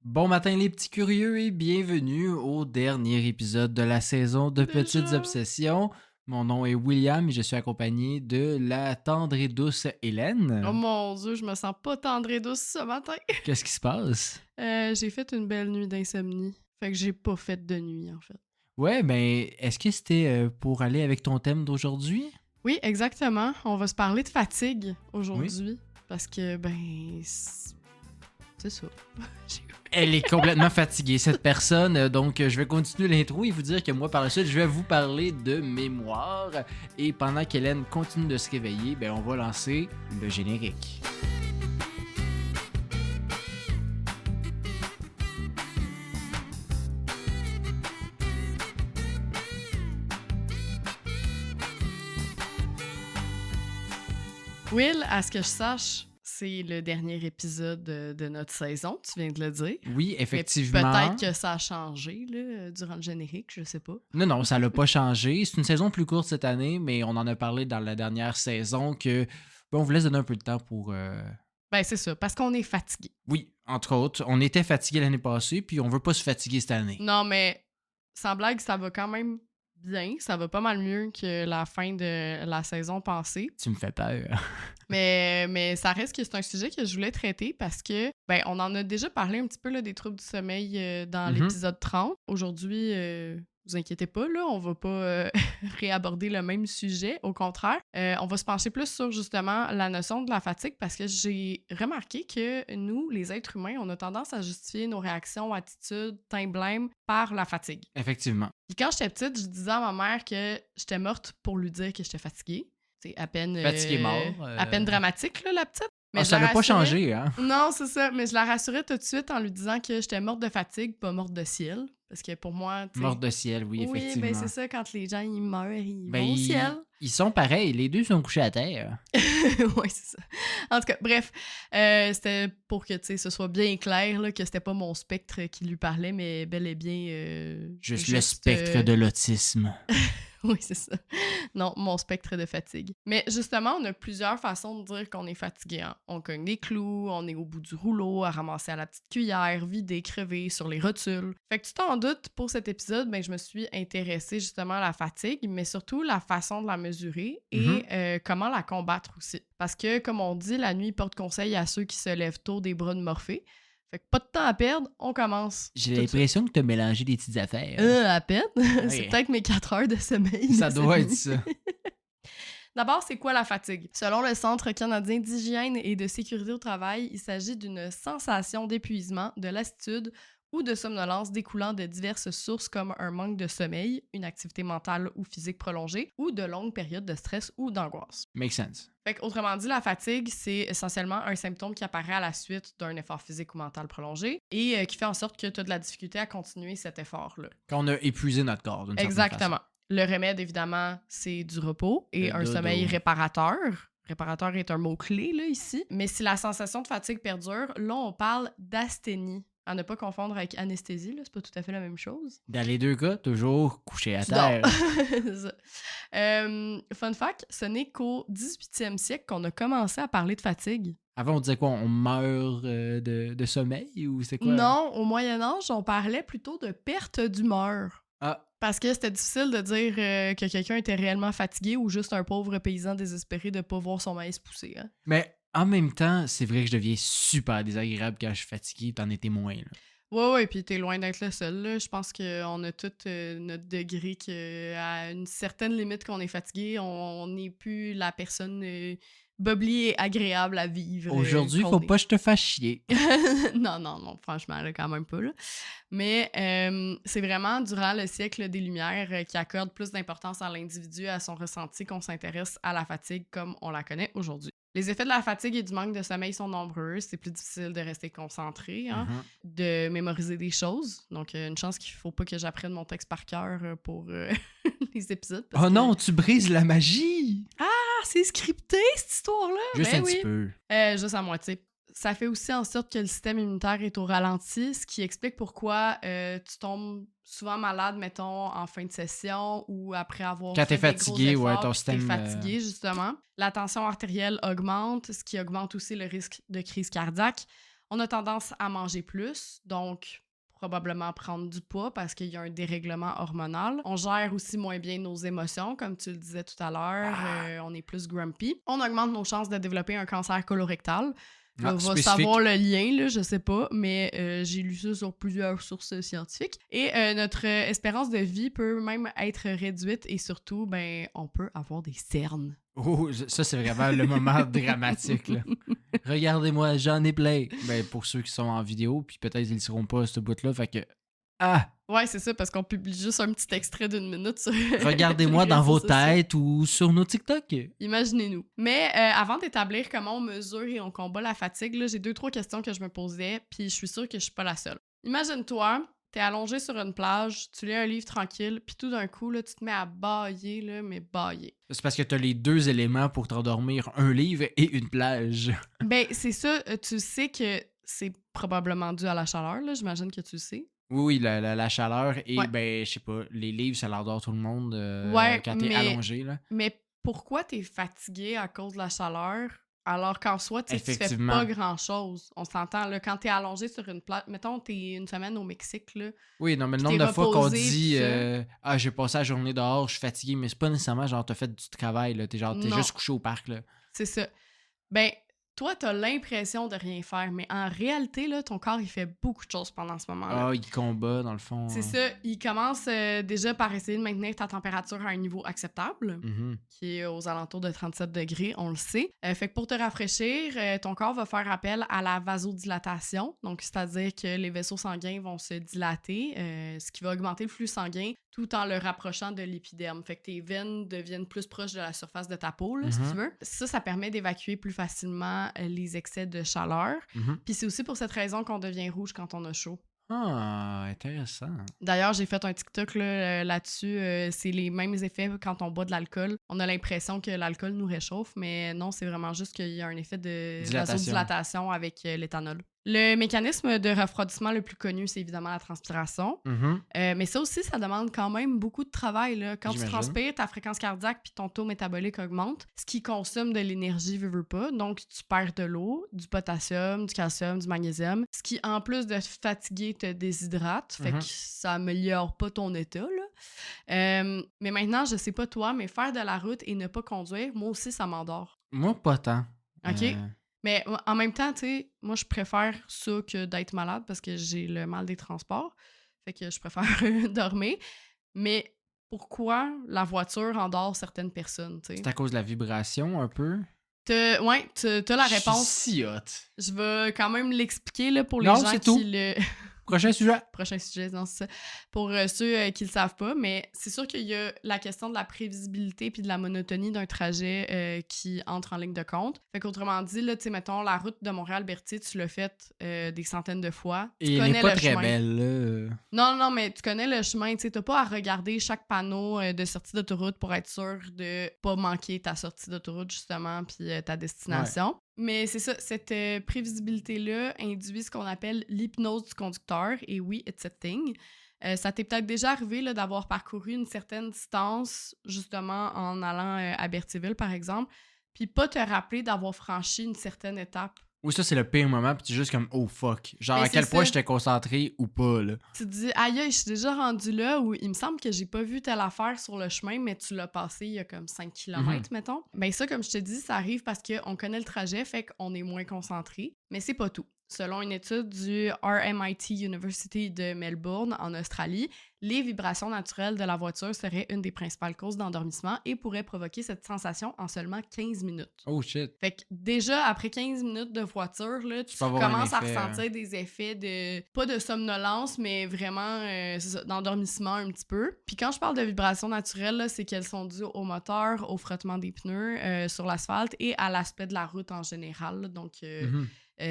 Bon matin les petits curieux et bienvenue au dernier épisode de la saison de Petites Déjà? Obsessions. Mon nom est William et je suis accompagné de la tendre et douce Oh Hélène. mon Dieu, je me sens pas tendre et douce ce matin. Qu'est-ce qui se passe? J'ai fait une belle nuit d'insomnie. Fait que j'ai pas fait de nuit, en fait. Ouais, ben, est-ce que c'était pour aller avec ton thème d'aujourd'hui? Oui, exactement. On va se parler de fatigue Oui. aujourd'hui. Parce que, c'est ça. Elle est complètement fatiguée, cette personne. Donc, je vais continuer l'intro et vous dire que moi, par la suite, je vais vous parler de mémoire. Et pendant qu'Hélène continue de se réveiller, ben, on va lancer le générique. Will, à ce que je sache, c'est le dernier épisode de notre saison, tu viens de le dire. Oui, Mais effectivement. peut-être que ça a changé là, durant le générique, je sais pas. Non, ça l'a pas changé. C'est une saison plus courte cette année, mais on en a parlé dans la dernière saison que on vous laisse donner un peu de temps pour... Ben, c'est ça, parce qu'on est fatigué. Oui, entre autres. On était fatigué l'année passée, puis on veut pas se fatiguer cette année. Non, mais sans blague, ça va quand même bien. Ça va pas mal mieux que la fin de la saison passée. Tu me fais peur. Mais ça reste que c'est un sujet que je voulais traiter parce que, on en a déjà parlé un petit peu là, des troubles du sommeil dans l'épisode 30. Aujourd'hui, vous inquiétez pas, là, on va pas réaborder le même sujet. Au contraire, on va se pencher plus sur justement la notion de la fatigue parce que j'ai remarqué que nous, les êtres humains, on a tendance à justifier nos réactions, attitudes, teint blême par la fatigue. Effectivement. Puis quand j'étais petite, je disais à ma mère que j'étais morte pour lui dire que j'étais fatiguée. C'est à peine... Fatigué mort. À peine dramatique, là, la petite. Mais je ça la n'a pas rassurais. changé, hein? Non, c'est ça. Mais je la rassurais tout de suite en lui disant que j'étais morte de fatigue, pas morte de ciel. Parce que pour moi, tu sais... Morte de ciel, oui, Oui, effectivement. c'est ça, quand les gens, ils meurent, ils Ben, vont au ciel. ils sont pareils, les deux sont couchés à terre. Oui, c'est ça. En tout cas, bref, c'était pour que, tu sais, ce soit bien clair là, que c'était pas mon spectre qui lui parlait, mais bel et bien... Juste le spectre de l'autisme. Oui, c'est ça. Non, mon spectre de fatigue. Mais justement, on a plusieurs façons de dire qu'on est fatigué. Hein. On cogne des clous, on est au bout du rouleau, à ramasser à la petite cuillère, vider, crever sur les rotules. Fait que tu t'en doutes, pour cet épisode, je me suis intéressée justement à la fatigue, mais surtout la façon de la mesurer et comment la combattre aussi. Parce que, comme on dit, la nuit porte conseil à ceux qui se lèvent tôt des bras de Morphée. Fait que pas de temps à perdre, on commence. J'ai l'impression que tu as mélangé des petites affaires. À peine. Ouais. C'est peut-être mes 4 heures de sommeil. Ça doit être ça. D'abord, c'est quoi la fatigue? Selon le Centre canadien d'hygiène et de sécurité au travail, il s'agit d'une sensation d'épuisement, de lassitude ou de somnolence découlant de diverses sources comme un manque de sommeil, une activité mentale ou physique prolongée ou de longues périodes de stress ou d'angoisse. Make sense. Fait autrement dit, la fatigue, c'est essentiellement un symptôme qui apparaît à la suite d'un effort physique ou mental prolongé et qui fait en sorte que tu as de la difficulté à continuer cet effort-là. Quand on a épuisé notre corps, d'une certaine Exactement. façon. Le remède, évidemment, c'est du repos et Le un dodo. sommeil réparateur. Réparateur est un mot-clé, là, ici. Mais si la sensation de fatigue perdure, là, on parle d'asthénie. À ne pas confondre avec anesthésie, là, c'est pas tout à fait la même chose. Dans les deux cas, toujours couché à terre. C'est ça. Fun fact, ce n'est qu'au 18e siècle qu'on a commencé à parler de fatigue. Avant, on disait quoi? On meurt de sommeil ou c'est quoi? Non, au Moyen-Âge, on parlait plutôt de perte d'humeur. Ah, Parce que c'était difficile de dire que quelqu'un était réellement fatigué ou juste un pauvre paysan désespéré de pas voir son maïs pousser. Hein? mais en même temps, c'est vrai que je deviens super désagréable quand je suis fatigué, t'en es témoin. Là. Ouais, puis t'es loin d'être le seul. Là. Je pense qu'on a tout notre degré qu'à une certaine limite qu'on est fatigué, on n'est plus la personne bubbly et agréable à vivre. Aujourd'hui, faut pas que je te fasse chier. Non, franchement, là, quand même pas. Là. Mais c'est vraiment durant le siècle des Lumières qui accorde plus d'importance à l'individu et à son ressenti qu'on s'intéresse à la fatigue comme on la connaît aujourd'hui. Les effets de la fatigue et du manque de sommeil sont nombreux. C'est plus difficile de rester concentré, hein, de mémoriser des choses. Donc, une chance qu'il faut pas que j'apprenne mon texte par cœur pour les épisodes. Oh non, tu brises la magie! Ah, c'est scripté, cette histoire-là! Juste un petit peu. Juste à moitié. Ça fait aussi en sorte que le système immunitaire est au ralenti, ce qui explique pourquoi tu tombes souvent malade, mettons, en fin de session ou après avoir quand fait t'es des gros fatigué, efforts, ouais, ton puis t'es système... fatigué, justement. La tension artérielle augmente, ce qui augmente aussi le risque de crise cardiaque. On a tendance à manger plus, donc probablement prendre du poids parce qu'il y a un dérèglement hormonal. On gère aussi moins bien nos émotions, comme tu le disais tout à l'heure. On est plus grumpy. On augmente nos chances de développer un cancer colorectal. Ah, On va spécifique. savoir le lien, là, je sais pas, mais j'ai lu ça sur plusieurs sources scientifiques. Et notre espérance de vie peut même être réduite et surtout, ben, on peut avoir des cernes. Oh, ça, c'est vraiment le moment dramatique, là. Regardez-moi, j'en ai plein. Ben, pour ceux qui sont en vidéo, puis peut-être ils ne seront pas à ce bout-là, fait que... Ah! Ouais, c'est ça, parce qu'on publie juste un petit extrait d'une minute sur Regardez-moi les dans réseaux vos sociaux. têtes ou sur nos TikTok. Imaginez-nous. Mais avant d'établir comment on mesure et on combat la fatigue, là, j'ai 2-3 questions que je me posais, puis je suis sûre que je suis pas la seule. Imagine-toi, t'es allongé sur une plage, tu lis un livre tranquille, puis tout d'un coup, là, tu te mets à bâiller, là, mais bâiller. C'est parce que t'as les deux éléments pour t'endormir, un livre et une plage. Ben, c'est ça, tu sais que c'est probablement dû à la chaleur, là, j'imagine que tu le sais. Oui, la chaleur et, Ouais. ben, je sais pas, les livres, ça l'endort tout le monde Ouais, quand t'es allongé, là. mais pourquoi t'es fatigué à cause de la chaleur alors qu'en soi, tu sais, tu fais Effectivement. pas grand-chose? On s'entend, là, quand t'es allongé sur une plage, mettons, t'es une semaine au Mexique, là, Oui, non, mais le puis nombre t'es de fois qu'on reposé, dit pis ça. Ah, j'ai passé la journée dehors, je suis fatigué, mais c'est pas nécessairement genre t'as fait du travail, là. T'es Non, juste couché au parc, là. c'est ça. Ben, toi, t'as l'impression de rien faire, mais en réalité, là, ton corps, il fait beaucoup de choses pendant ce moment-là. Ah, il combat, dans le fond. C'est ça, il commence déjà par essayer de maintenir ta température à un niveau acceptable, Mhm. qui est aux alentours de 37 degrés, on le sait. Fait que pour te rafraîchir, ton corps va faire appel à la vasodilatation, donc c'est-à-dire que les vaisseaux sanguins vont se dilater, ce qui va augmenter le flux sanguin tout en le rapprochant de l'épiderme. Fait que tes veines deviennent plus proches de la surface de ta peau, là, si Mhm. tu veux. Ça permet d'évacuer plus facilement les excès de chaleur. Mhm. Puis c'est aussi pour cette raison qu'on devient rouge quand on a chaud. Ah, intéressant. D'ailleurs, j'ai fait un TikTok là, là-dessus. C'est les mêmes effets quand on boit de l'alcool. On a l'impression que l'alcool nous réchauffe, mais non, c'est vraiment juste qu'il y a un effet de Dilatation. vasodilatation avec l'éthanol. Le mécanisme de refroidissement le plus connu, c'est évidemment la transpiration. Mhm. Mais ça aussi, ça demande quand même beaucoup de travail, là. Quand tu J'imagine. transpires, ta fréquence cardiaque puis ton taux métabolique augmente, ce qui consomme de l'énergie, veut pas. Donc, tu perds de l'eau, du potassium, du calcium, du magnésium, ce qui, en plus de fatiguer, te déshydrate. Fait Mhm. que ça améliore pas ton état, là. Mais maintenant, je sais pas toi, mais faire de la route et ne pas conduire, moi aussi, ça m'endort. Moi, pas tant. OK? Mais en même temps, tu sais, moi, je préfère ça que d'être malade parce que j'ai le mal des transports. Fait que je préfère dormir. Mais pourquoi la voiture endort certaines personnes, tu sais? C'est à cause de la vibration, un peu. Ouais, t'as la réponse. Je suis si hot. Je vais quand même l'expliquer là, pour les Non, gens c'est qui tout. le... Prochain sujet. Prochain sujet, non, c'est ça. Pour ceux qui le savent pas, mais c'est sûr qu'il y a la question de la prévisibilité puis de la monotonie d'un trajet qui entre en ligne de compte. Fait qu'autrement dit, là, tu sais, mettons, la route de Montréal-Berthier, tu l'as faite des centaines de fois. Tu Et elle connais n'est pas le très chemin. belle, là. Non, mais tu connais le chemin, tu sais, t'as pas à regarder chaque panneau de sortie d'autoroute pour être sûr de pas manquer ta sortie d'autoroute, justement, puis ta destination. Mais c'est ça, cette prévisibilité-là induit ce qu'on appelle l'hypnose du conducteur, et oui, it's a thing. Ça t'est peut-être déjà arrivé là, d'avoir parcouru une certaine distance, justement, en allant à Berthierville, par exemple, puis pas te rappeler d'avoir franchi une certaine étape. Oui, ça, c'est le pire moment, puis tu es juste comme, oh fuck. Genre, Mais à quel c'est point ça. j'étais concentré ou pas, là. Tu te dis, aïe, je suis déjà rendu là où il me semble que j'ai pas vu telle affaire sur le chemin, mais tu l'as passé il y a comme 5 km, mettons. Ben ça, comme je te dis, ça arrive parce qu'on connaît le trajet, fait qu'on est moins concentré. Mais c'est pas tout. Selon une étude du RMIT University de Melbourne, en Australie, les vibrations naturelles de la voiture seraient une des principales causes d'endormissement et pourraient provoquer cette sensation en seulement 15 minutes. Oh shit. Fait que déjà, après 15 minutes de voiture, là, tu peux avoir un commences à effet, ressentir des effets de... pas de somnolence, mais vraiment c'est ça, d'endormissement un petit peu. Puis quand je parle de vibrations naturelles, là, c'est qu'elles sont dues au moteur, au frottement des pneus sur l'asphalte et à l'aspect de la route en général. Là. Donc,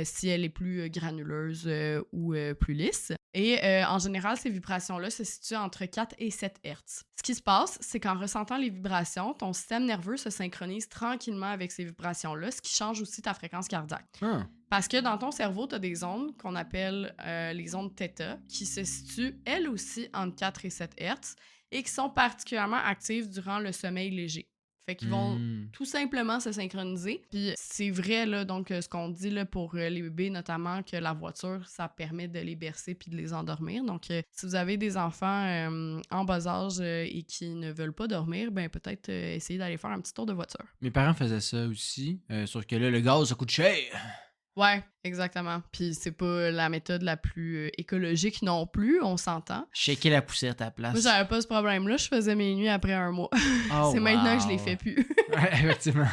si elle est plus granuleuse ou plus lisse. Et en général, ces vibrations-là se situent entre 4 et 7 Hz. Ce qui se passe, c'est qu'en ressentant les vibrations, ton système nerveux se synchronise tranquillement avec ces vibrations-là, ce qui change aussi ta fréquence cardiaque. Parce que dans ton cerveau, tu as des ondes qu'on appelle les ondes θ, qui se situent elles aussi entre 4 et 7 Hz et qui sont particulièrement actives durant le sommeil léger. Fait qu'ils vont Hmm. tout simplement se synchroniser. Puis c'est vrai, là, donc ce qu'on dit là, pour les bébés, notamment, que la voiture, ça permet de les bercer puis de les endormir. Donc, si vous avez des enfants en bas âge et qui ne veulent pas dormir, ben peut-être essayer d'aller faire un petit tour de voiture. Mes parents faisaient ça aussi, sauf que là, le gaz, ça coûte cher. Ouais, exactement. Puis c'est pas la méthode la plus écologique non plus, on s'entend. Shaker la poussière à ta place. Moi, j'avais pas ce problème-là. Je faisais mes nuits après un mois. Oh, C'est maintenant que je les wow. fais plus. Ouais, effectivement.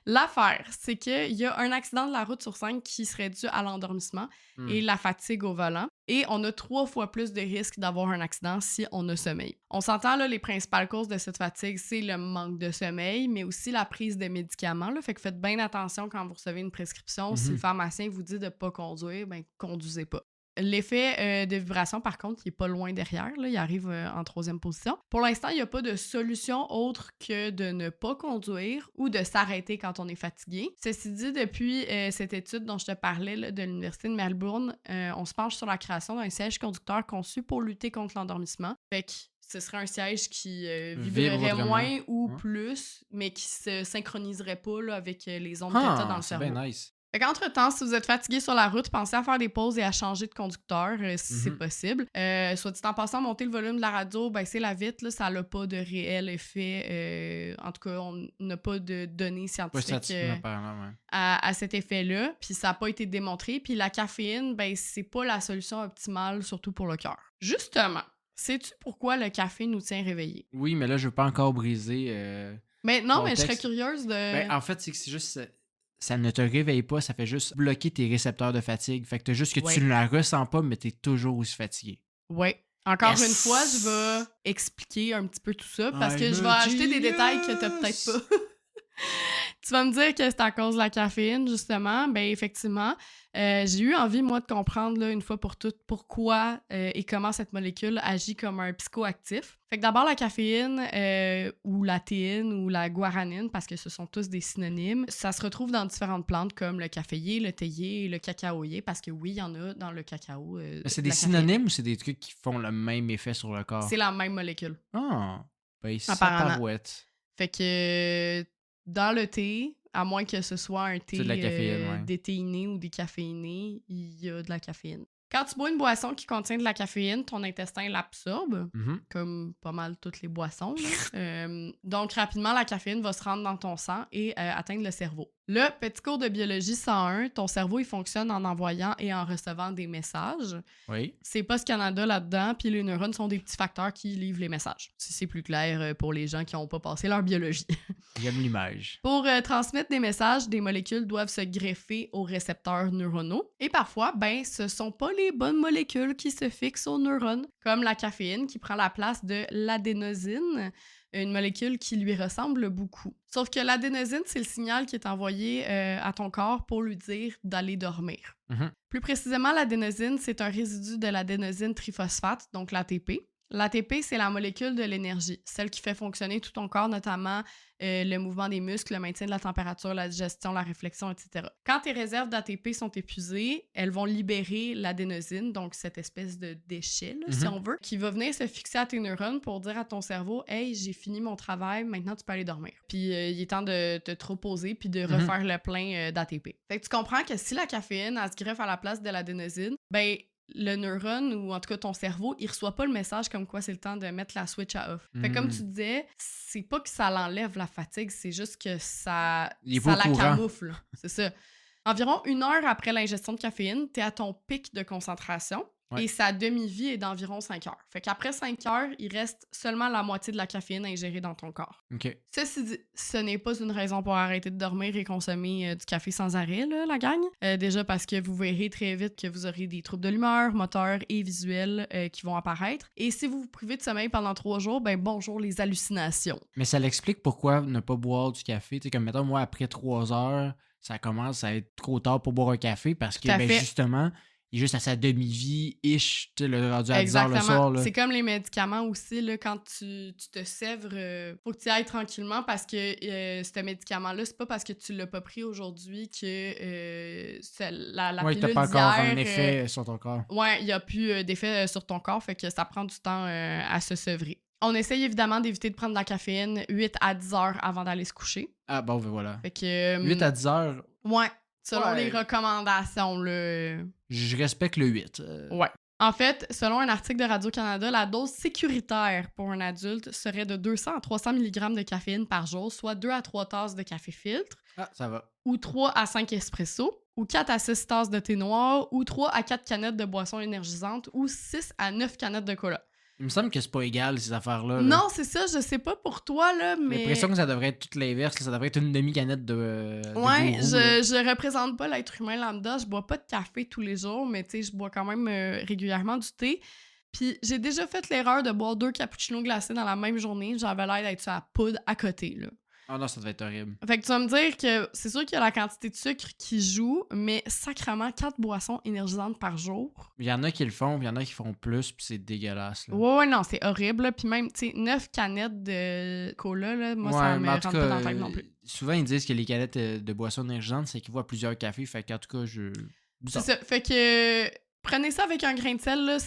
L'affaire, c'est qu'il y a un accident de la route sur 5 qui serait dû à l'endormissement et la fatigue au volant. Et on a 3 fois plus de risques d'avoir un accident si on a sommeil. On s'entend, là, les principales causes de cette fatigue, c'est le manque de sommeil, mais aussi la prise de médicaments. Là, fait que faites bien attention quand vous recevez une prescription. Si le pharmacien vous dit de ne pas conduire, ben conduisez pas. L'effet de vibration, par contre, il est pas loin derrière. Là, il arrive en 3e position. Pour l'instant, il n'y a pas de solution autre que de ne pas conduire ou de s'arrêter quand on est fatigué. Ceci dit, depuis cette étude dont je te parlais là, de l'Université de Melbourne, on se penche sur la création d'un siège conducteur conçu pour lutter contre l'endormissement. Fait que ce serait un siège qui vibrerait vraiment. moins ou Ouais. plus, mais qui se synchroniserait pas là, avec les ondes θ dans le c'est cerveau. bien nice. Fait qu'entre-temps, si vous êtes fatigué sur la route, pensez à faire des pauses et à changer de conducteur si c'est possible. Soit dit en passant, monter le volume de la radio, baisser la vitre, là, ça n'a pas de réel effet. En tout cas, on n'a pas de données Pas scientifiques statistiquement parlant, ouais. à cet effet-là. Puis ça n'a pas été démontré. Puis la caféine, ben c'est pas la solution optimale, surtout pour le cœur. Justement, sais-tu pourquoi le café nous tient réveillés? Oui, mais là, je veux pas encore briser. Mais non, Ton mais je serais texte. curieuse de... Ben, en fait, c'est que c'est juste. Ça ne te réveille pas, ça fait juste bloquer tes récepteurs de fatigue. Fait que t'as juste que Ouais. tu ne la ressens pas, mais t'es toujours aussi fatigué. Ouais. Encore Yes! une fois, je vais expliquer un petit peu tout ça parce que I'm je vais a ajouter des détails que t'as genius! peut-être pas. Tu vas me dire que c'est à cause de la caféine, justement. Ben effectivement, j'ai eu envie, moi, de comprendre là, une fois pour toutes pourquoi et comment cette molécule agit comme un psychoactif. Fait que d'abord, la caféine ou la théine ou la guaranine, parce que ce sont tous des synonymes, ça se retrouve dans différentes plantes comme le caféier, le théier et le cacaoyer, parce que oui, il y en a dans le cacao. C'est de des la caféine. synonymes ou c'est des trucs qui font le même effet sur le corps? C'est la même molécule. Ah! Ben, ça Apparemment. parouette. Fait que dans le thé, à moins que ce soit un thé C'est de la caféine, ouais. déthéiné ou décaféiné, il y a de la caféine. Quand tu bois une boisson qui contient de la caféine, ton intestin l'absorbe, comme pas mal toutes les boissons. Donc, rapidement, la caféine va se rendre dans ton sang et atteindre le cerveau. Le petit cours de biologie 101, ton cerveau, il fonctionne en envoyant et en recevant des messages. Oui. C'est Post Canada là-dedans, puis les neurones sont des petits facteurs qui livrent les messages. Si c'est plus clair pour les gens qui n'ont pas passé leur biologie. J'aime l'image. Pour transmettre des messages, des molécules doivent se greffer aux récepteurs neuronaux. Et parfois, ben, ce sont pas les bonnes molécules qui se fixent aux neurones, comme la caféine qui prend la place de l'adénosine, une molécule qui lui ressemble beaucoup. Sauf que l'adénosine, c'est le signal qui est envoyé à ton corps pour lui dire d'aller dormir. Plus précisément, l'adénosine, c'est un résidu de l'adénosine triphosphate, donc l'ATP. L'ATP, c'est la molécule de l'énergie, celle qui fait fonctionner tout ton corps, notamment le mouvement des muscles, le maintien de la température, la digestion, la réflexion, etc. Quand tes réserves d'ATP sont épuisées, elles vont libérer l'adénosine, donc cette espèce de déchet, là, si on veut, qui va venir se fixer à tes neurones pour dire à ton cerveau « Hey, j'ai fini mon travail, maintenant tu peux aller dormir. » Puis il est temps de te reposer puis de refaire le plein d'ATP. Fait que tu comprends que si la caféine, elle se greffe à la place de l'adénosine, ben le neurone, ou en tout cas ton cerveau, il reçoit pas le message comme quoi c'est le temps de mettre la switch à off. Fait que comme tu disais, c'est pas que ça l'enlève la fatigue, c'est juste que ça la camoufle. C'est ça. Environ 1 heure après l'ingestion de caféine, t'es à ton pic de concentration. Et sa demi-vie est d'environ 5 heures. Fait qu'après 5 heures, il reste seulement la moitié de la caféine ingérée dans ton corps. OK. Ceci dit, ce n'est pas une raison pour arrêter de dormir et consommer du café sans arrêt, là, la gang. Déjà parce que vous verrez très vite que vous aurez des troubles de l'humeur, moteurs et visuels qui vont apparaître. Et si vous vous privez de sommeil pendant 3 jours, ben bonjour les hallucinations. Mais ça l'explique pourquoi ne pas boire du café. Tu sais, comme mettons, moi, après 3 heures, ça commence à être trop tard pour boire un café parce que, ben, justement... Il est juste à sa demi-vie-ish, tu sais, le rendu à 10 heures le soir. Là. C'est comme les médicaments aussi, là, quand tu te sèvres, faut que tu y ailles tranquillement parce que ce médicament-là, c'est pas parce que tu l'as pas pris aujourd'hui que la pilule t'as pas encore d'hier, un effet sur ton corps. Ouais, il y a plus d'effet sur ton corps, fait que ça prend du temps à se sevrer. on essaye évidemment d'éviter de prendre de la caféine 8 à 10 heures avant d'aller se coucher. Ah, bon, ben voilà. Fait que... 8 à 10 heures, Ouais, selon Ouais. les recommandations, là. je respecte le 8. Ouais. En fait, selon un article de Radio-Canada, la dose sécuritaire pour un adulte serait de 200 à 300 mg de caféine par jour, soit 2 à 3 tasses de café filtre, Ah, ça va. ou 3 à 5 espressos, ou 4 à 6 tasses de thé noir, ou 3 à 4 canettes de boissons énergisantes, ou 6 à 9 canettes de cola. Il me semble que c'est pas égal, ces affaires-là. là. Non, c'est ça, je sais pas pour toi, là, J'ai mais... l'impression que ça devrait être tout l'inverse. Ça devrait être une demi-canette de Ouais, gourou, là. je représente pas l'être humain lambda. Je bois pas de café tous les jours, mais tu sais, je bois quand même régulièrement du thé. Puis j'ai déjà fait l'erreur de boire 2 cappuccinos glacés dans la même journée. J'avais l'air d'être sur la poudre à côté, là. Ah non, ça devait être horrible. Fait que tu vas me dire que c'est sûr qu'il y a la quantité de sucre qui joue, mais sacrément 4 boissons énergisantes par jour. Il y en a qui le font, puis il y en a qui font plus, puis c'est dégueulasse. Là. Ouais, non, c'est horrible. Là. Puis même, tu sais, 9 canettes de cola, là, moi, ça me mais en rentre tout pas dans cas, la tête non plus. souvent ils disent que les canettes de boissons énergisantes, c'est qu'ils voient plusieurs cafés. Fait qu'en tout cas, C'est ça. Fait que prenez ça avec un grain de sel. Là,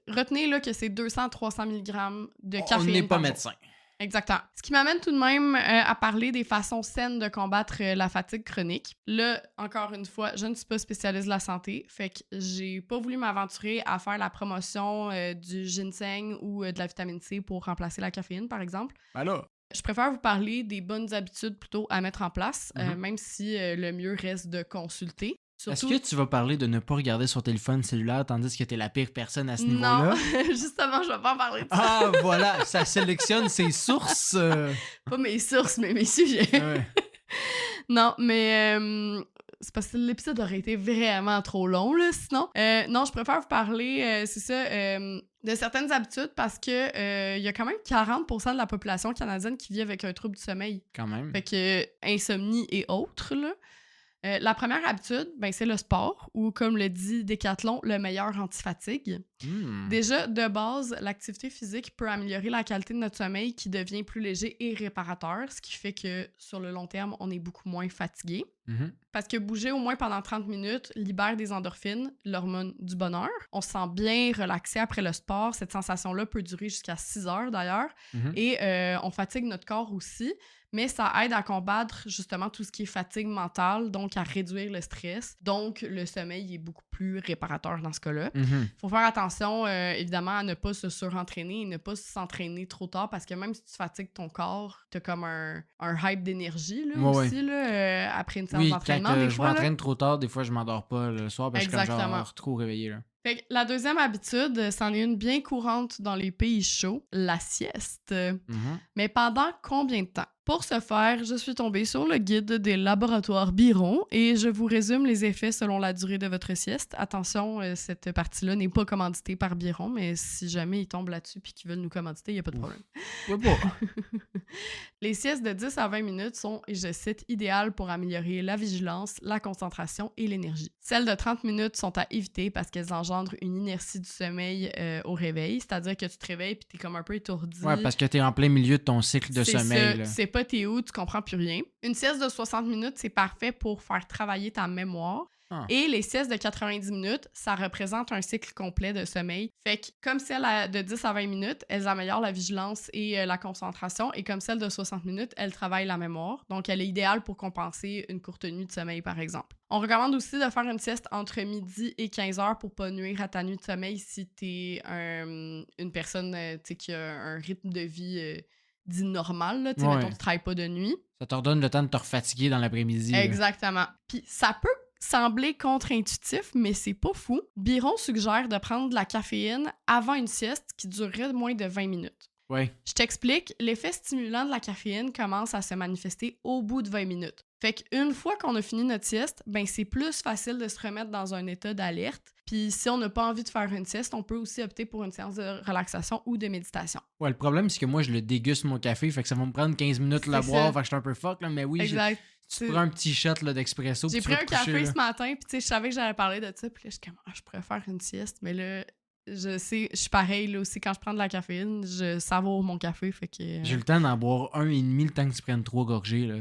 retenez là, que c'est 200 à 300 mg de caféine. On n'est pas par jour. médecin. Exactement. Ce qui m'amène tout de même à parler des façons saines de combattre la fatigue chronique. Là, encore une fois, je ne suis pas spécialiste de la santé, fait que j'ai pas voulu m'aventurer à faire la promotion du ginseng ou de la vitamine C pour remplacer la caféine, par exemple. Ben là. Je préfère vous parler des bonnes habitudes plutôt à mettre en place, Mhm. même si le mieux reste de consulter. Est-ce Surtout... que tu vas parler de ne pas regarder son téléphone cellulaire tandis que t'es la pire personne à ce Non, niveau-là? justement, je vais pas en parler de ça. Ah, voilà, ça sélectionne ses sources. Pas mes sources, mais mes sujets. Ouais. Non, mais c'est parce que l'épisode aurait été vraiment trop long, là, sinon. Non, je préfère vous parler, c'est ça, de certaines habitudes parce que il y a quand même 40% de la population canadienne qui vit avec un trouble du sommeil. Quand même. Fait que insomnie et autres, là. La première habitude, ben, c'est le sport, ou comme le dit Décathlon, le meilleur anti-fatigue. Hmm. Déjà, de base, l'activité physique peut améliorer la qualité de notre sommeil qui devient plus léger et réparateur, ce qui fait que sur le long terme, on est beaucoup moins fatigué. Mhm. Parce que bouger au moins pendant 30 minutes libère des endorphines, l'hormone du bonheur. On se sent bien relaxé après le sport. Cette sensation-là peut durer jusqu'à 6 heures d'ailleurs. Mhm. Et on fatigue notre corps aussi. Mais ça aide à combattre justement tout ce qui est fatigue mentale, donc à réduire le stress. Donc, le sommeil est beaucoup plus réparateur dans ce cas-là. Mhm. Faut faire attention, évidemment, à ne pas se surentraîner et ne pas s'entraîner trop tard parce que même si tu fatigues ton corps, t'as comme un hype d'énergie là, Ouais, aussi là, après une séance Oui, d'entraînement. quand Des je fois, là. m'entraîne trop tard, des fois je m'endors pas le soir parce que je suis comme Exactement. genre trop réveillé. Là. Fait que la deuxième habitude, c'en est une bien courante dans les pays chauds, la sieste. Mhm. Mais pendant combien de temps? Pour ce faire, je suis tombée sur le guide des laboratoires Biron et je vous résume les effets selon la durée de votre sieste. Attention, cette partie-là n'est pas commanditée par Biron, mais si jamais ils tombent là-dessus et qu'ils veulent nous commanditer, il n'y a pas de problème. Ouais, pas. Les siestes de 10 à 20 minutes sont, et je cite, idéales pour améliorer la vigilance, la concentration et l'énergie. Celles de 30 minutes sont à éviter parce qu'elles engendrent une inertie du sommeil au réveil, c'est-à-dire que tu te réveilles puis t'es comme un peu étourdi. Ouais, parce que t'es en plein milieu de ton cycle de C'est sommeil. ça, Là. tu sais pas t'es où, tu comprends plus rien. Une sieste de 60 minutes, c'est parfait pour faire travailler ta mémoire. Ah. Et les siestes de 90 minutes, ça représente un cycle complet de sommeil. Fait que comme celle de 10 à 20 minutes, elles améliorent la vigilance et la concentration. Et comme celle de 60 minutes, elles travaillent la mémoire. Donc, elle est idéale pour compenser une courte nuit de sommeil, par exemple. On recommande aussi de faire une sieste entre midi et 15 heures pour pas nuire à ta nuit de sommeil si t'es une personne qui a un rythme de vie dit normal. Là, Ouais. mettons, tu travailles pas de nuit. Ça te redonne le temps de te refatiguer dans l'après-midi. là. Exactement. Puis ça peut sembler contre-intuitif, mais c'est pas fou. Biron suggère de prendre de la caféine avant une sieste qui durerait moins de 20 minutes. Ouais. Je t'explique, l'effet stimulant de la caféine commence à se manifester au bout de 20 minutes. Fait qu'une fois qu'on a fini notre sieste, ben c'est plus facile de se remettre dans un état d'alerte. Puis si on n'a pas envie de faire une sieste, on peut aussi opter pour une séance de relaxation ou de méditation. Ouais, le problème, c'est que moi, je le déguste mon café, fait que ça va me prendre 15 minutes de la C'est boire, ça. fait que je suis un peu fuck, là, mais oui, Exact. tu prends un petit shot là, d'expresso. J'ai puis tu pris vas un te coucher, café là. ce matin, puis tu sais, je savais que j'allais parler de ça, puis là, je suis comme, je pourrais faire une sieste, mais là, je sais, je suis pareil, là aussi, quand je prends de la caféine, je savoure mon café, fait que... J'ai eu le temps d'en boire un et demi le temps que tu prennes 3 gorgées. Là.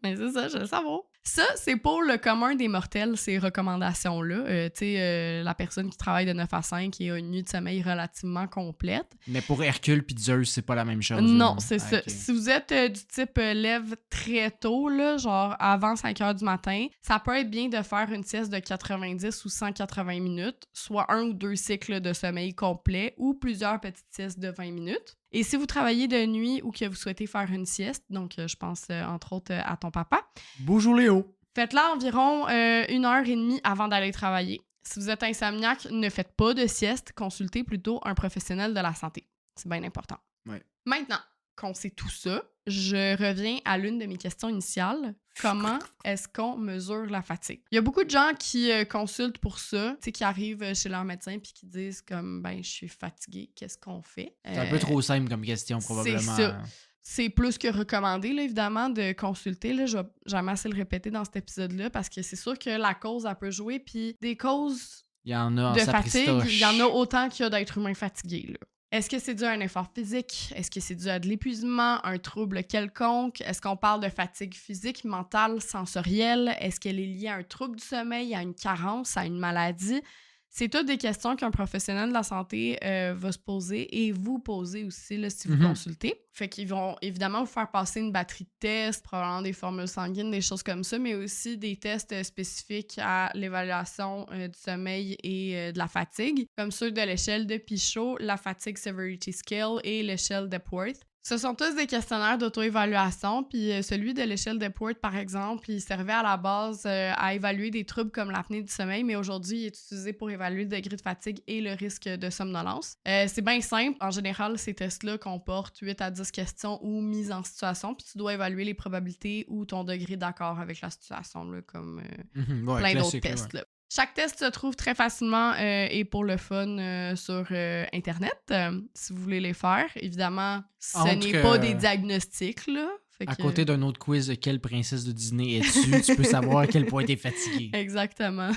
Mais c'est ça, je le savoure. Ça, c'est pour le commun des mortels, ces recommandations-là. Tu sais, la personne qui travaille de 9 à 5 et a une nuit de sommeil relativement complète. Mais pour Hercule pis Zeus, c'est pas la même chose. Non, là. c'est Ah, ça. ok. Si vous êtes du type lève très tôt, là, genre avant 5 heures du matin, ça peut être bien de faire une sieste de 90 ou 180 minutes, soit 1 ou 2 cycles de sommeil complet ou plusieurs petites siestes de 20 minutes. Et si vous travaillez de nuit ou que vous souhaitez faire une sieste, donc je pense entre autres à ton papa, Bonjour Léo. faites-la environ 1 heure et demie avant d'aller travailler. Si vous êtes insomniaque, ne faites pas de sieste, consultez plutôt un professionnel de la santé. C'est bien important. Ouais. Maintenant qu'on sait tout ça, je reviens à l'une de mes questions initiales. Comment est-ce qu'on mesure la fatigue? Il y a beaucoup de gens qui consultent pour ça, tu sais, qui arrivent chez leur médecin puis qui disent comme, ben, je suis fatiguée, qu'est-ce qu'on fait? C'est un peu trop simple comme question, probablement. C'est ça. C'est plus que recommandé, là, évidemment, de consulter. Là. Je vais jamais assez le répéter dans cet épisode-là parce que c'est sûr que la cause, elle peut jouer. Puis des causes Il y en a en de sapristoche. fatigue, il y en a autant qu'il y a d'êtres humains fatigués. Là. Est-ce que c'est dû à un effort physique? Est-ce que c'est dû à de l'épuisement, un trouble quelconque? Est-ce qu'on parle de fatigue physique, mentale, sensorielle? Est-ce qu'elle est liée à un trouble du sommeil, à une carence, à une maladie? C'est toutes des questions qu'un professionnel de la santé va se poser et vous poser aussi là, si vous consultez. Fait qu'ils vont évidemment vous faire passer une batterie de tests, probablement des formules sanguines, des choses comme ça, mais aussi des tests spécifiques à l'évaluation du sommeil et de la fatigue, comme ceux de l'échelle de Pichot, la Fatigue Severity Scale et l'échelle d'Epworth. Ce sont tous des questionnaires d'auto-évaluation, puis celui de l'échelle d'Epworth, par exemple, il servait à la base à évaluer des troubles comme l'apnée du sommeil, mais aujourd'hui, il est utilisé pour évaluer le degré de fatigue et le risque de somnolence. C'est bien simple. En général, ces tests-là comportent 8 à 10 questions ou mises en situation, puis tu dois évaluer les probabilités ou ton degré d'accord avec la situation, là, comme Ouais, plein d'autres classique, tests. ouais. Là. Chaque test se trouve très facilement et pour le fun sur Internet, si vous voulez les faire. Évidemment, ce n'est pas des diagnostics, là. Fait À que- côté d'un autre quiz, quelle princesse de Disney es-tu? Tu peux savoir à quel point t'es fatigué. Exactement.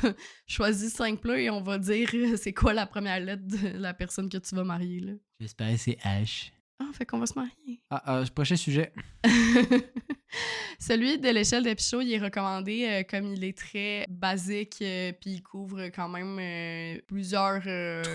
Choisis 5 plats et on va dire c'est quoi la première lettre de la personne que tu vas marier, là. J'espère que c'est H. Ah, fait qu'on va se marier. Prochain sujet. Celui de l'échelle de Pichot, il est recommandé comme il est très basique, puis il couvre quand même plusieurs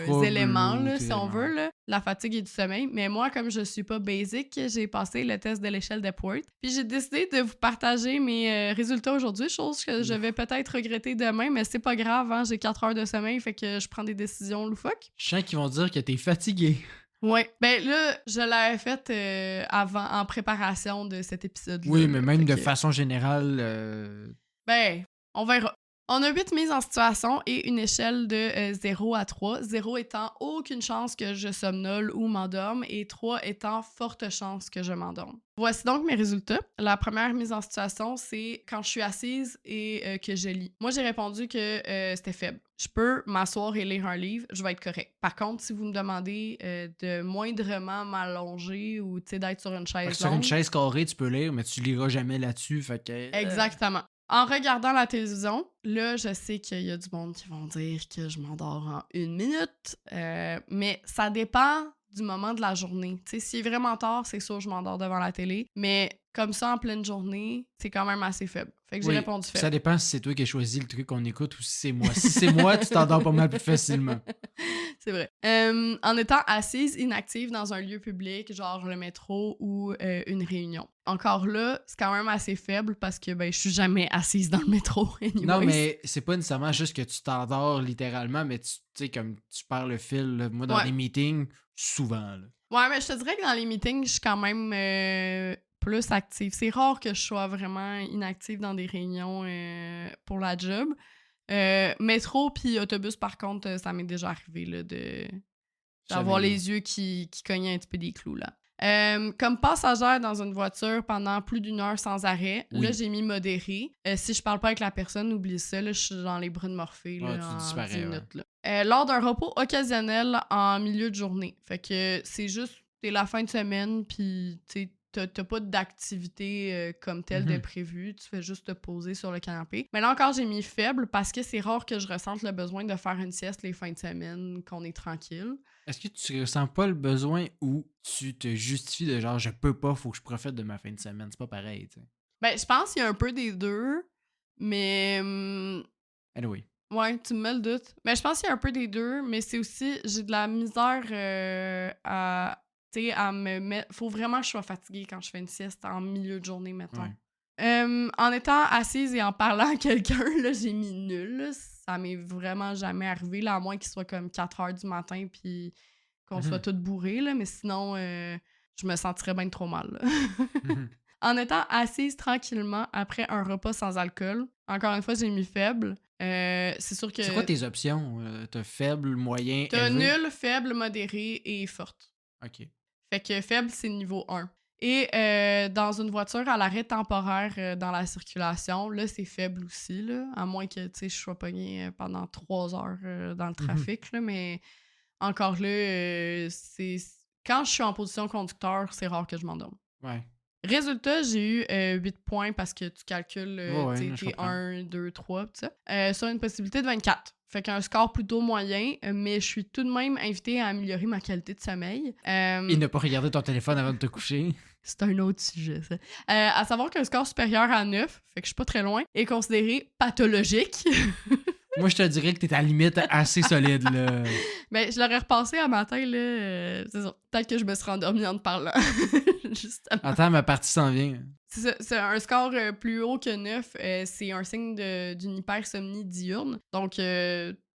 Troubles éléments, ou là, tes si on éléments. veut, là, la fatigue et du sommeil. Mais moi, comme je suis pas basic, j'ai passé le test de l'échelle d'Epworth. Puis j'ai décidé de vous partager mes résultats aujourd'hui, chose que je vais peut-être regretter demain, mais c'est pas grave, hein, j'ai 4 heures de sommeil, fait que je prends des décisions loufoques. Je sens qu'ils vont dire que t'es fatigué. Ouais, ben là, je l'avais fait avant, en préparation de cet épisode-là. Oui, mais même Fait de que- façon générale, Ben, on verra. On a 8 mises en situation et une échelle de 0 à 3. 0 étant aucune chance que je somnole ou m'endorme et 3 étant forte chance que je m'endorme. Voici donc mes résultats. La première mise en situation, c'est quand je suis assise et que je lis. Moi, j'ai répondu que c'était faible. Je peux m'asseoir et lire un livre, je vais être correct. Par contre, si vous me demandez de moindrement m'allonger ou d'être sur une chaise sur une longue, chaise carrée, tu peux lire, mais tu liras jamais là-dessus. Fait que. exactement. En regardant la télévision, là, je sais qu'il y a du monde qui vont dire que je m'endors en 1 minute, mais ça dépend du moment de la journée. Tu sais, s'il est vraiment tard, c'est sûr que je m'endors devant la télé, mais comme ça, en pleine journée, c'est quand même assez faible. Fait que j'ai Oui, répondu ça faible. dépend si c'est toi qui as choisi le truc qu'on écoute ou si c'est moi. Si c'est moi, tu t'endors pas mal plus facilement. C'est vrai. En étant assise inactive dans un lieu public, genre le métro ou une réunion. Encore là, c'est quand même assez faible parce que ben, je suis jamais assise dans le métro. Anyways. Non, mais c'est pas nécessairement juste que tu t'endors littéralement, mais tu sais, comme tu perds le fil. Là. Moi, dans Ouais. des meetings, souvent. Là. Ouais, mais je te dirais que dans les meetings, je suis quand même plus active. C'est rare que je sois vraiment inactive dans des réunions pour la job. Métro puis autobus, par contre, ça m'est déjà arrivé là, d'avoir Jamais. les yeux qui cognaient un petit peu des clous. Là. Comme passagère dans une voiture pendant plus d'1 heure sans arrêt, Oui. là, j'ai mis modéré. Si je parle pas avec la personne, oublie ça. Là, je suis dans les bras de Morphée là, Ouais, tu en disparais, 10 ouais. minutes. Là. Lors d'un repos occasionnel en milieu de journée. Fait que c'est juste, c'est la fin de semaine, puis tu sais, t'as pas d'activité comme telle de prévu. Tu fais juste te poser sur le canapé. Mais là encore, j'ai mis faible parce que c'est rare que je ressente le besoin de faire une sieste les fins de semaine, qu'on est tranquille. Est-ce que tu ressens pas le besoin ou tu te justifies de genre je peux pas, faut que je profite de ma fin de semaine? C'est pas pareil, tu sais. Ben, je pense qu'il y a un peu des deux. Mais Anyway. ouais, tu me mets le doute. Mais je pense qu'il y a un peu des deux, mais c'est aussi, j'ai de la misère à, tu sais, à me mettre... Faut vraiment que je sois fatiguée quand je fais une sieste en milieu de journée, mettons. En étant assise et en parlant à quelqu'un, là, j'ai mis nul. Là. Ça m'est vraiment jamais arrivé, là, à moins qu'il soit comme 4 heures du matin puis qu'on soit toutes bourrés, là, mais sinon, je me sentirais bien trop mal. Là. En étant assise tranquillement après un repas sans alcool, encore une fois, j'ai mis faible. C'est sûr que... C'est quoi tes options? T'as faible, moyen, T'as élevé? nul, faible, modéré et forte. OK. Fait que faible, c'est niveau 1. Et dans une voiture à l'arrêt temporaire dans la circulation, là, c'est faible aussi, là, à moins que, tu sais, je sois pognée pendant 3 heures dans le trafic, là, mais encore là, c'est... Quand je suis en position conducteur, c'est rare que je m'endorme. Ouais. Résultat, j'ai eu 8 points parce que tu calcules tes 1, 2, 3, pis ça, sur une possibilité de 24. Fait qu'un score plutôt moyen, mais je suis tout de même invitée à améliorer ma qualité de sommeil. Et ne pas regarder ton téléphone avant de te coucher. C'est un autre sujet, ça. À savoir qu'un score supérieur à 9, fait que je suis pas très loin, est considéré pathologique. Moi, je te dirais que t'es à la limite assez solide, là. Ben, je l'aurais repassé à matin, là. C'est ça. Peut-être que je me serais endormie en te parlant. Justement. Attends, ma partie s'en vient. C'est ça. C'est un score plus haut que 9. C'est un signe d'une hypersomnie diurne. Donc,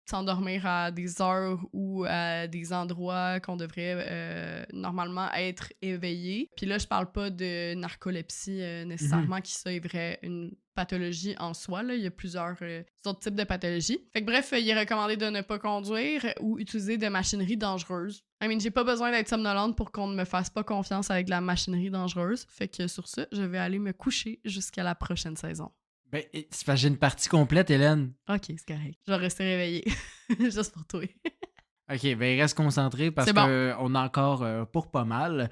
s'endormir à des heures ou à des endroits qu'on devrait normalement être éveillé. Puis là, je parle pas de narcolepsie nécessairement, qui ça est vrai une pathologie en soi. Là. Il y a plusieurs autres types de pathologies. Fait que bref, il est recommandé de ne pas conduire ou utiliser de machinerie dangereuse. J'ai pas besoin d'être somnolente pour qu'on ne me fasse pas confiance avec de la machinerie dangereuse. Fait que sur ça, je vais aller me coucher jusqu'à la prochaine saison. Ben, c'est parce que j'ai une partie complète, Hélène. Ok, c'est correct. Je vais rester réveillée. Juste pour toi. OK, ben reste concentré parce qu'on a encore pour pas mal.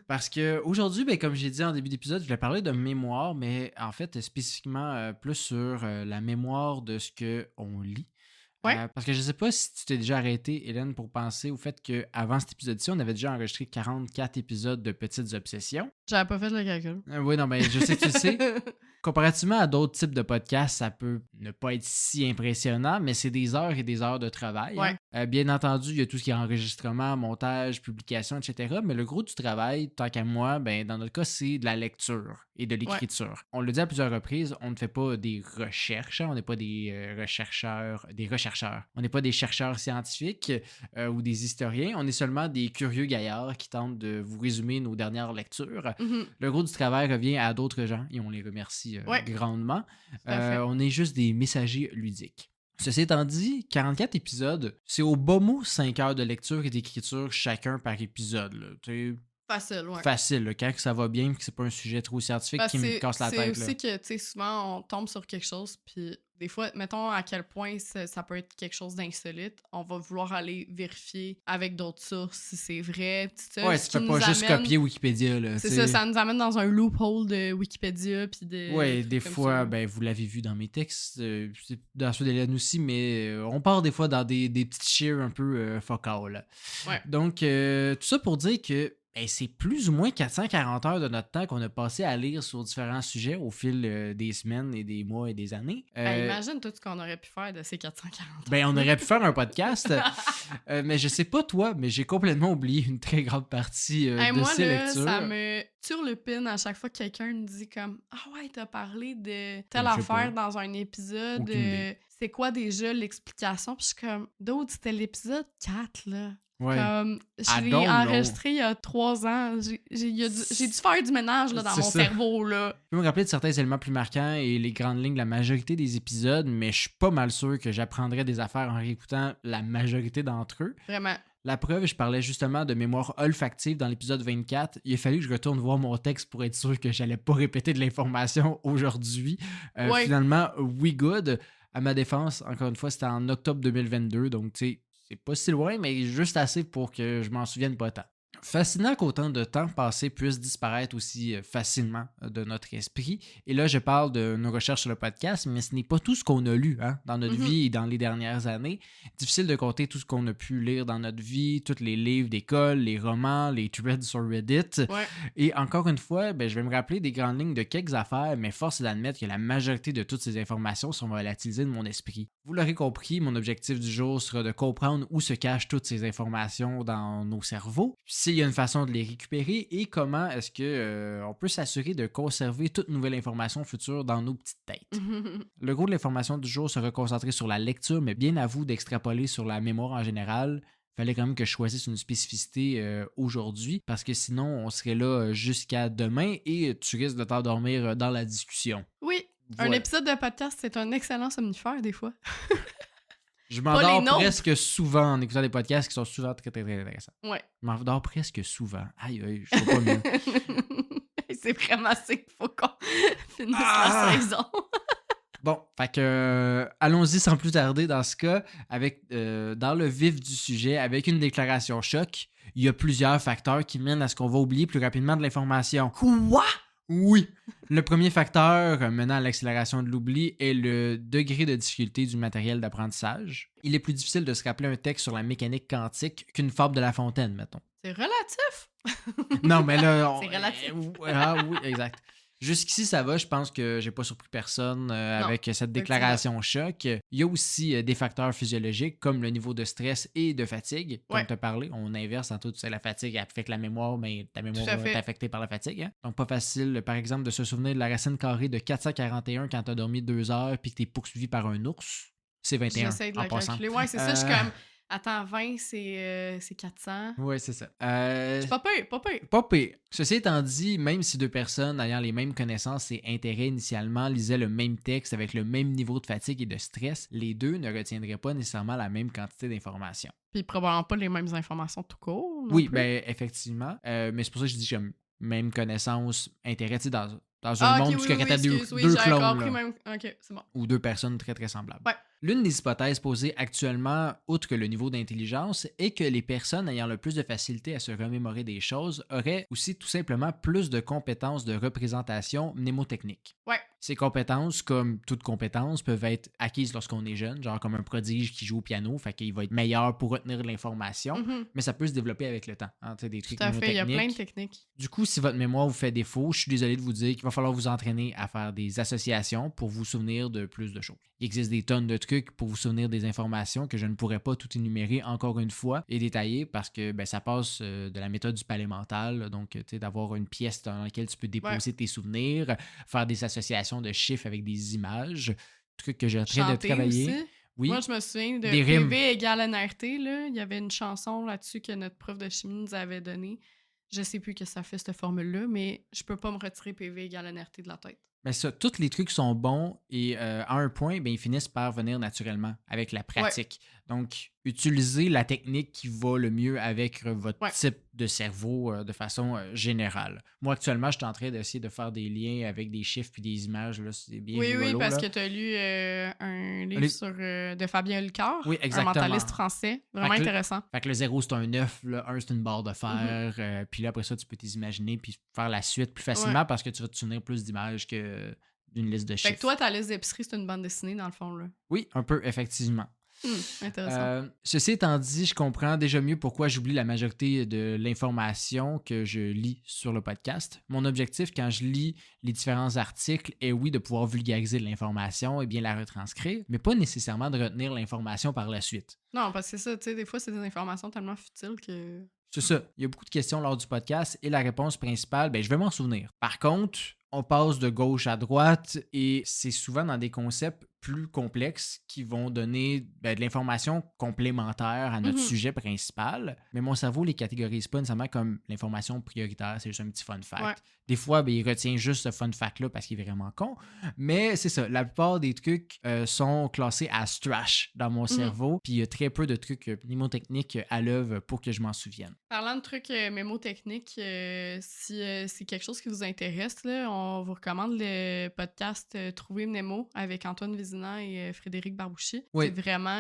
Parce que aujourd'hui, ben, comme j'ai dit en début d'épisode, je voulais parler de mémoire, mais en fait, spécifiquement plus sur la mémoire de ce qu'on lit. Ouais. Parce que je sais pas si tu t'es déjà arrêté, Hélène, pour penser au fait qu'avant cet épisode-ci, on avait déjà enregistré 44 épisodes de Petites Obsessions. J'avais pas fait le calcul. Oui, non, mais je sais que tu le sais. Comparativement à d'autres types de podcasts, ça peut ne pas être si impressionnant, mais c'est des heures et des heures de travail. Ouais. Bien entendu, il y a tout ce qui est enregistrement, montage, publication, etc. Mais le gros du travail, tant qu'à moi, ben, dans notre cas, c'est de la lecture et de l'écriture. Ouais. On le dit à plusieurs reprises, on ne fait pas des recherches, on n'est pas des rechercheurs. On n'est pas des chercheurs scientifiques ou des historiens, on est seulement des curieux gaillards qui tentent de vous résumer nos dernières lectures. Mm-hmm. Le gros du travail revient à d'autres gens et on les remercie grandement. On est juste des messagers ludiques. Ceci étant dit, 44 épisodes, c'est au bas mot 5 heures de lecture et d'écriture chacun par épisode. Là. Facile, ouais. Facile, là, quand ça va bien et que c'est pas un sujet trop scientifique qui me casse la tête. C'est aussi que, tu sais, souvent, on tombe sur quelque chose, puis des fois, mettons à quel point ça peut être quelque chose d'insolite, on va vouloir aller vérifier avec d'autres sources si c'est vrai. Ça, ouais, tu peux pas juste copier Wikipédia. Là, c'est ça nous amène dans un loophole de Wikipédia. Puis ouais, des fois, ben, vous l'avez vu dans mes textes, dans ceux d'Hélène aussi, mais on part des fois dans des petites cheers un peu focales. Ouais. Donc, tout ça pour dire que ben, c'est plus ou moins 440 heures de notre temps qu'on a passé à lire sur différents sujets au fil des semaines et des mois et des années. Imagine tout ce qu'on aurait pu faire de ces 440 heures. Ben, on aurait pu faire un podcast, mais je sais pas toi, mais j'ai complètement oublié une très grande partie de ces lectures. Ça me turlupine à chaque fois que quelqu'un me dit comme « Ah ouais, t'as parlé de telle affaire dans un épisode. C'est quoi déjà l'explication? » Puis je suis comme « D'autres, c'était l'épisode 4, là. » Ouais. Comme, je l'ai enregistré il y a 3 ans. J'ai dû faire du ménage là, dans mon cerveau. Là. Je peux me rappeler de certains éléments plus marquants et les grandes lignes de la majorité des épisodes, mais je suis pas mal sûr que j'apprendrais des affaires en réécoutant la majorité d'entre eux. Vraiment. La preuve, je parlais justement de mémoire olfactive dans l'épisode 24. Il a fallu que je retourne voir mon texte pour être sûr que j'allais pas répéter de l'information aujourd'hui. Finalement, we good. À ma défense, encore une fois, c'était en octobre 2022, donc tu sais, c'est pas si loin, mais juste assez pour que je m'en souvienne pas tant. Fascinant qu'autant de temps passé puisse disparaître aussi facilement de notre esprit. Et là, je parle de nos recherches sur le podcast, mais ce n'est pas tout ce qu'on a lu dans notre vie et dans les dernières années. Difficile de compter tout ce qu'on a pu lire dans notre vie, tous les livres d'école, les romans, les threads sur Reddit. Ouais. Et encore une fois, je vais me rappeler des grandes lignes de quelques affaires, mais force est d'admettre que la majorité de toutes ces informations sont volatilisées de mon esprit. Vous l'aurez compris, mon objectif du jour sera de comprendre où se cachent toutes ces informations dans nos cerveaux, s'il y a une façon de les récupérer et comment est-ce que on peut s'assurer de conserver toute nouvelle information future dans nos petites têtes. Le gros de l'information du jour sera concentré sur la lecture, mais bien à vous d'extrapoler sur la mémoire en général. Fallait quand même que je choisisse une spécificité aujourd'hui parce que sinon on serait là jusqu'à demain et tu risques de t'endormir dans la discussion. Oui, Voilà. un épisode de podcast, c'est un excellent somnifère des fois. Je Pas les m'endors nôtres. presque souvent en écoutant des podcasts qui sont souvent très, très, très intéressants. Ouais. Je m'endors presque souvent. Aïe, aïe, je sais pas mieux. C'est vraiment ça qu'il faut qu'on finisse la saison. Bon, fait que allons-y sans plus tarder dans ce cas, avec dans le vif du sujet, avec une déclaration choc, il y a plusieurs facteurs qui mènent à ce qu'on va oublier plus rapidement de l'information. Quoi? Oui! Le premier facteur menant à l'accélération de l'oubli est le degré de difficulté du matériel d'apprentissage. Il est plus difficile de se rappeler un texte sur la mécanique quantique qu'une fable de La Fontaine, mettons. C'est relatif. Non, mais là... C'est relatif. Oui, exact. Jusqu'ici, ça va. Je pense que j'ai pas surpris personne avec cette déclaration choc. Il y a aussi des facteurs physiologiques comme le niveau de stress et de fatigue. Comme tu as parlé, on inverse en tout. Tu sais, la fatigue affecte la mémoire, mais ta mémoire est affectée par la fatigue. Hein? Donc, pas facile, par exemple, de se souvenir de la racine carrée de 441 quand tu as dormi 2 heures puis que tu es poursuivi par un ours. C'est 21 J'essaie de en la passant. calculer. Ouais, c'est ça. Je suis comme... Attends, 20, c'est 400. Oui, c'est ça. C'est pas pire, pas pire. Pas pire. Ceci étant dit, même si deux personnes ayant les mêmes connaissances et intérêts initialement lisaient le même texte avec le même niveau de fatigue et de stress, les deux ne retiendraient pas nécessairement la même quantité d'informations. Puis probablement pas les mêmes informations tout court. Oui, ben effectivement. Mais c'est pour ça que je dis que j'ai même connaissance, intérêt, tu sais, dans un monde où tu aurais deux clones. Même... Ok, c'est bon. Ou deux personnes très, très semblables. Ouais. L'une des hypothèses posées actuellement, outre le niveau d'intelligence, est que les personnes ayant le plus de facilité à se remémorer des choses auraient aussi tout simplement plus de compétences de représentation mnémotechnique. Ouais. Ces compétences, comme toute compétence, peuvent être acquises lorsqu'on est jeune, genre comme un prodige qui joue au piano, fait qu'il va être meilleur pour retenir l'information, mais ça peut se développer avec le temps. Hein, des trucs tout à fait, il y a plein de techniques. Du coup, si votre mémoire vous fait défaut, je suis désolé de vous dire qu'il va falloir vous entraîner à faire des associations pour vous souvenir de plus de choses. Il existe des tonnes de trucs pour vous souvenir des informations que je ne pourrais pas tout énumérer encore une fois et détailler parce que ça passe de la méthode du palais mental, donc d'avoir une pièce dans laquelle tu peux déposer tes souvenirs, faire des associations de chiffres avec des images, truc que j'ai en train de travailler. Aussi. Oui. Moi, je me souviens de des rimes. PV égale NRT, là. Il y avait une chanson là-dessus que notre prof de chimie nous avait donnée. Je sais plus que ça fait cette formule-là, mais je peux pas me retirer PV égale NRT de la tête. Mais ça, tous les trucs sont bons et à un point, ils finissent par venir naturellement avec la pratique. Donc, utilisez la technique qui va le mieux avec votre type de cerveau de façon générale. Moi, actuellement, je suis en train d'essayer de faire des liens avec des chiffres puis des images. Là, c'est bien rigolo, oui, parce là. que tu as lu un livre de Fabien Hulcard, oui, exactement. Un mentaliste français. Vraiment intéressant. Fait que le 0, c'est un 9, le 1, c'est une barre de fer. Puis là, après ça, tu peux t'imaginer puis faire la suite plus facilement parce que tu vas te souvenir plus d'images que d'une liste de chiffres. Fait que toi, ta liste d'épicerie, c'est une bande dessinée, dans le fond, là. Oui, un peu, effectivement. Intéressant. Ceci étant dit, je comprends déjà mieux pourquoi j'oublie la majorité de l'information que je lis sur le podcast. Mon objectif quand je lis les différents articles est oui de pouvoir vulgariser l'information et bien la retranscrire, mais pas nécessairement de retenir l'information par la suite. Non, parce que c'est ça, tu sais, des fois, c'est des informations tellement futiles que... C'est ça. Il y a beaucoup de questions lors du podcast et la réponse principale, je vais m'en souvenir. Par contre, on passe de gauche à droite et c'est souvent dans des concepts plus complexes qui vont donner de l'information complémentaire à notre sujet principal. Mais mon cerveau les catégorise pas nécessairement comme l'information prioritaire, c'est juste un petit fun fact. Ouais. Des fois, il retient juste ce fun fact-là parce qu'il est vraiment con. Mais c'est ça, la plupart des trucs sont classés as trash dans mon cerveau. Puis il y a très peu de trucs mnémotechniques à l'œuvre pour que je m'en souvienne. Parlant de trucs mémotechniques, si c'est quelque chose qui vous intéresse, là, on vous recommande le podcast Trouver Mnémo avec Antoine Vézina. Vézina et Frédéric Barbouchi. Oui. C'est vraiment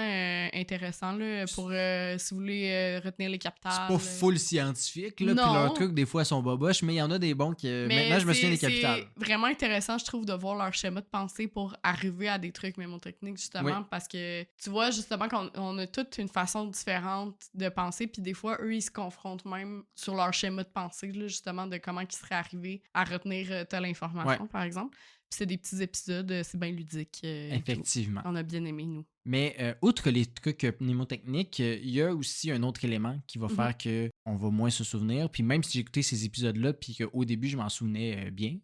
intéressant là, pour si vous voulez retenir les capitales. C'est pas full scientifique, là, puis Non. leurs trucs, des fois, sont boboches, mais il y en a des bons qui... Mais Maintenant, je me souviens des capitales. C'est vraiment intéressant, je trouve, de voir leur schéma de pensée pour arriver à des trucs mémotechniques, justement, Oui. parce que tu vois, justement, qu'on a toute une façon différente de penser, puis des fois, eux, ils se confrontent même sur leur schéma de pensée, là, justement, de comment ils seraient arrivés à retenir telle information, par exemple. Puis c'est des petits épisodes, c'est bien ludique. Effectivement. On a bien aimé, nous. Mais outre les trucs mnémotechniques, il y a aussi un autre élément qui va faire qu'on va moins se souvenir. Puis même si j'ai écouté ces épisodes-là, puis qu'au début, je m'en souvenais bien,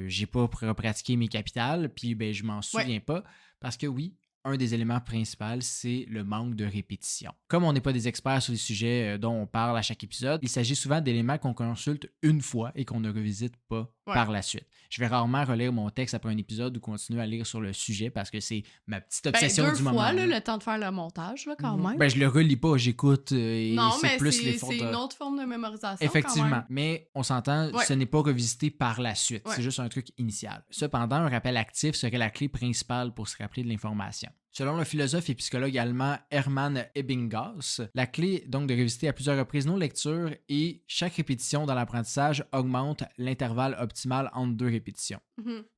j'ai pas pratiqué mes capitales, puis je m'en souviens pas. Parce que oui, un des éléments principaux, c'est le manque de répétition. Comme on n'est pas des experts sur les sujets dont on parle à chaque épisode, il s'agit souvent d'éléments qu'on consulte une fois et qu'on ne revisite pas par la suite. Je vais rarement relire mon texte après un épisode ou continuer à lire sur le sujet parce que c'est ma petite obsession du moment. 2 fois, là, le temps de faire le montage, là, quand même. Je le relis pas, j'écoute et non, c'est mais plus l'effort c'est de... une autre forme de mémorisation. Effectivement, quand même. mais on s'entend, ce n'est pas revisité par la suite. C'est juste un truc initial. Cependant, un rappel actif serait la clé principale pour se rappeler de l'information. Selon le philosophe et psychologue allemand Hermann Ebbinghaus, la clé donc de revisiter à plusieurs reprises nos lectures et chaque répétition dans l'apprentissage augmente l'intervalle optimal entre 2 répétitions.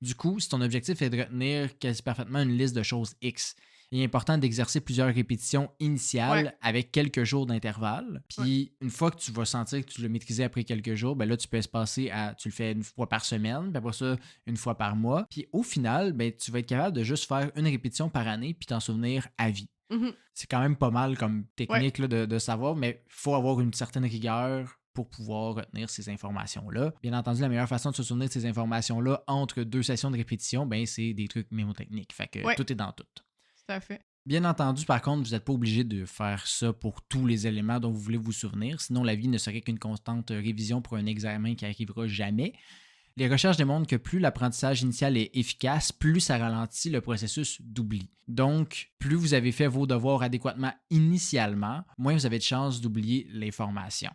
Du coup, si ton objectif est de retenir quasi parfaitement une liste de choses X, il est important d'exercer plusieurs répétitions initiales avec quelques jours d'intervalle. Puis une fois que tu vas sentir que tu l'as maîtrisé après quelques jours, là, tu peux espacer à... Tu le fais une fois par semaine, puis après ça, une fois par mois. Puis au final, tu vas être capable de juste faire une répétition par année puis t'en souvenir à vie. C'est quand même pas mal comme technique là, de savoir, mais il faut avoir une certaine rigueur pour pouvoir retenir ces informations-là. Bien entendu, la meilleure façon de se souvenir de ces informations-là entre 2 sessions de répétition, c'est des trucs mémotechniques. Fait que tout est dans tout. Tout à fait. Bien entendu, par contre, vous n'êtes pas obligé de faire ça pour tous les éléments dont vous voulez vous souvenir, sinon la vie ne serait qu'une constante révision pour un examen qui n'arrivera jamais. Les recherches démontrent que plus l'apprentissage initial est efficace, plus ça ralentit le processus d'oubli. Donc, plus vous avez fait vos devoirs adéquatement initialement, moins vous avez de chances d'oublier l'information.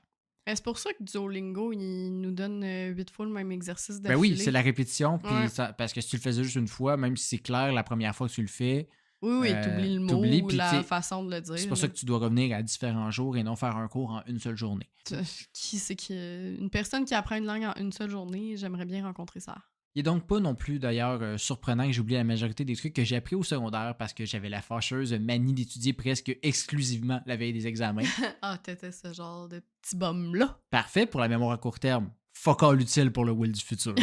C'est pour ça que Duolingo, il nous donne 8 fois le même exercice d'affilée. Oui, c'est la répétition, parce que si tu le faisais juste une fois, même si c'est clair la première fois que tu le fais, oui, t'oublies le mot ou la façon de le dire. C'est pour ça que tu dois revenir à différents jours et non faire un cours en une seule journée. Une personne qui apprend une langue en une seule journée, j'aimerais bien rencontrer ça. Il n'est donc pas non plus d'ailleurs surprenant que j'oublie la majorité des trucs que j'ai appris au secondaire parce que j'avais la fâcheuse manie d'étudier presque exclusivement la veille des examens. T'étais ce genre de petit bum-là. Parfait pour la mémoire à court terme. Fuck all utile pour le Will du futur.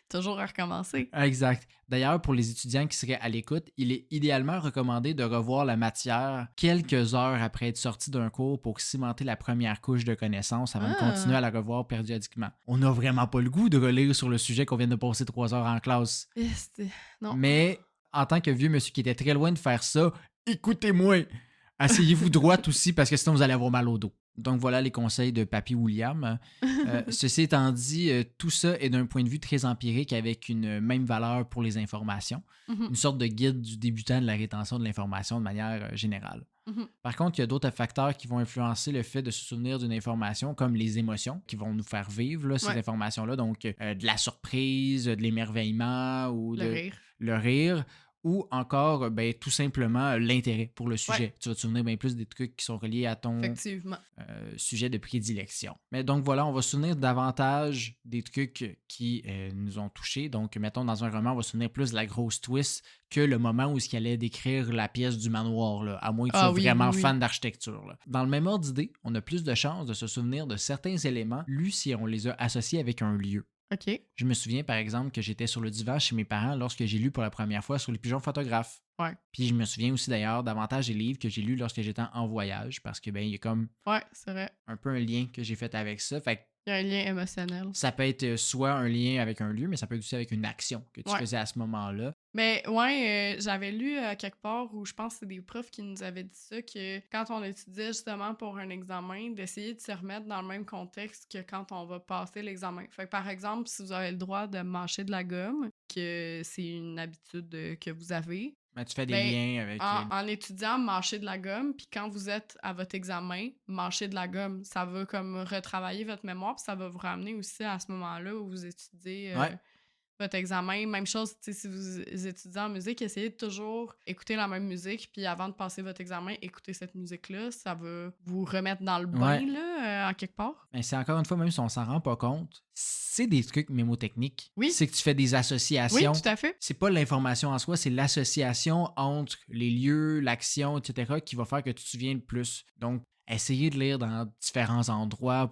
Toujours à recommencer. Exact. D'ailleurs, pour les étudiants qui seraient à l'écoute, il est idéalement recommandé de revoir la matière quelques heures après être sorti d'un cours pour cimenter la première couche de connaissances avant de continuer à la revoir périodiquement. On n'a vraiment pas le goût de relire sur le sujet qu'on vient de passer 3 heures en classe. Non. Mais en tant que vieux monsieur qui était très loin de faire ça, écoutez-moi! Asseyez-vous droit aussi parce que sinon vous allez avoir mal au dos. Donc voilà les conseils de Papy William. Ceci étant dit, tout ça est d'un point de vue très empirique avec une même valeur pour les informations. Une sorte de guide du débutant de la rétention de l'information de manière générale. Par contre, il y a d'autres facteurs qui vont influencer le fait de se souvenir d'une information, comme les émotions qui vont nous faire vivre là, ces informations-là. Donc, de la surprise, de l'émerveillement ou le rire. Ou encore, tout simplement, l'intérêt pour le sujet. Tu vas te souvenir bien plus des trucs qui sont reliés à ton sujet de prédilection. Mais donc voilà, on va se souvenir davantage des trucs qui nous ont touchés. Donc, mettons, dans un roman, on va se souvenir plus de la grosse twist que le moment où il allait décrire la pièce du manoir, là, à moins que tu sois vraiment fan d'architecture. Là. Dans le même ordre d'idée, on a plus de chances de se souvenir de certains éléments lus si on les a associés avec un lieu. OK. Je me souviens, par exemple, que j'étais sur le divan chez mes parents lorsque j'ai lu pour la première fois sur les pigeons photographes. Puis je me souviens aussi d'ailleurs davantage des livres que j'ai lus lorsque j'étais en voyage parce que, il y a comme c'est vrai. Un peu un lien que j'ai fait avec ça. Fait que il y a un lien émotionnel. Ça peut être soit un lien avec un lieu, mais ça peut être aussi avec une action que tu faisais à ce moment-là. Mais j'avais lu quelque part où je pense que c'est des profs qui nous avaient dit ça, que quand on étudiait justement pour un examen, d'essayer de se remettre dans le même contexte que quand on va passer l'examen. Fait que par exemple, si vous avez le droit de mâcher de la gomme, que c'est une habitude que vous avez, tu fais des liens avec... En étudiant, mâcher de la gomme, puis quand vous êtes à votre examen, mâcher de la gomme. Ça va comme retravailler votre mémoire, puis ça va vous ramener aussi à ce moment-là où vous étudiez votre examen. Même chose, tu sais, si vous étudiez en musique, essayez de toujours écouter la même musique, puis avant de passer votre examen, écoutez cette musique-là. Ça va vous remettre dans le bain, Ouais. là, en quelque part. Mais c'est encore une fois, même si on s'en rend pas compte, c'est des trucs mémotechniques. Oui. C'est que tu fais des Oui, associations. tout à fait. C'est pas l'information en soi, c'est l'association entre les lieux, l'action, etc. qui va faire que tu te souviens le plus. Donc, essayez de lire dans différents endroits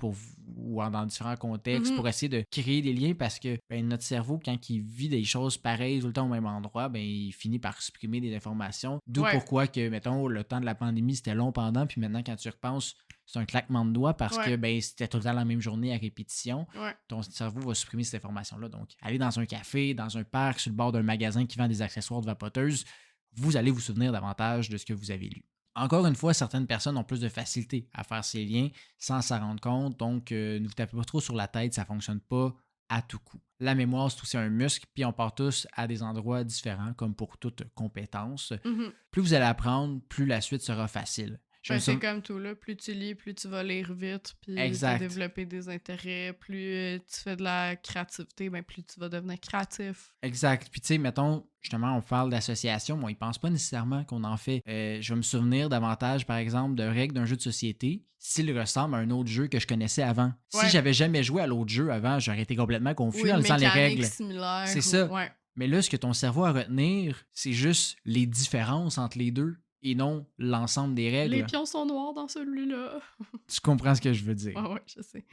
ou dans différents contextes Mhm. pour essayer de créer des liens parce que notre cerveau, quand il vit des choses pareilles tout le temps au même endroit, il finit par supprimer des informations. D'où Ouais. pourquoi que, mettons, le temps de la pandémie, c'était long pendant, puis maintenant, quand tu repenses, c'est un claquement de doigts parce Ouais. que c'était tout le temps la même journée à répétition. Ouais. Ton cerveau va supprimer cette information-là. Donc, aller dans un café, dans un parc, sur le bord d'un magasin qui vend des accessoires de vapoteuse, vous allez vous souvenir davantage de ce que vous avez lu. Encore une fois, certaines personnes ont plus de facilité à faire ces liens sans s'en rendre compte. Donc, ne vous tapez pas trop sur la tête, ça ne fonctionne pas à tout coup. La mémoire, c'est aussi un muscle, puis on part tous à des endroits différents, comme pour toute compétence. Mhm. Plus vous allez apprendre, plus la suite sera facile. C'est comme tout, là. Plus tu lis, plus tu vas lire vite, puis Exact. développer des intérêts. Plus tu fais de la créativité, plus tu vas devenir créatif. Exact. Puis tu sais, mettons, justement, on parle d'association, moi, ils pensent pas nécessairement qu'on en fait. Je vais me souvenir davantage, par exemple, de règles d'un jeu de société s'il ressemble à un autre jeu que je connaissais avant. Ouais. Si j'avais jamais joué à l'autre jeu avant, j'aurais été complètement confus Oui, en une lisant les mécanique règles. similaire. C'est ça. Ouais. Mais là, ce que ton cerveau a à retenir, c'est juste les différences entre les deux et non l'ensemble des règles. Les pions sont noirs dans celui-là. Tu comprends ce que je veux dire. Ouais, je sais.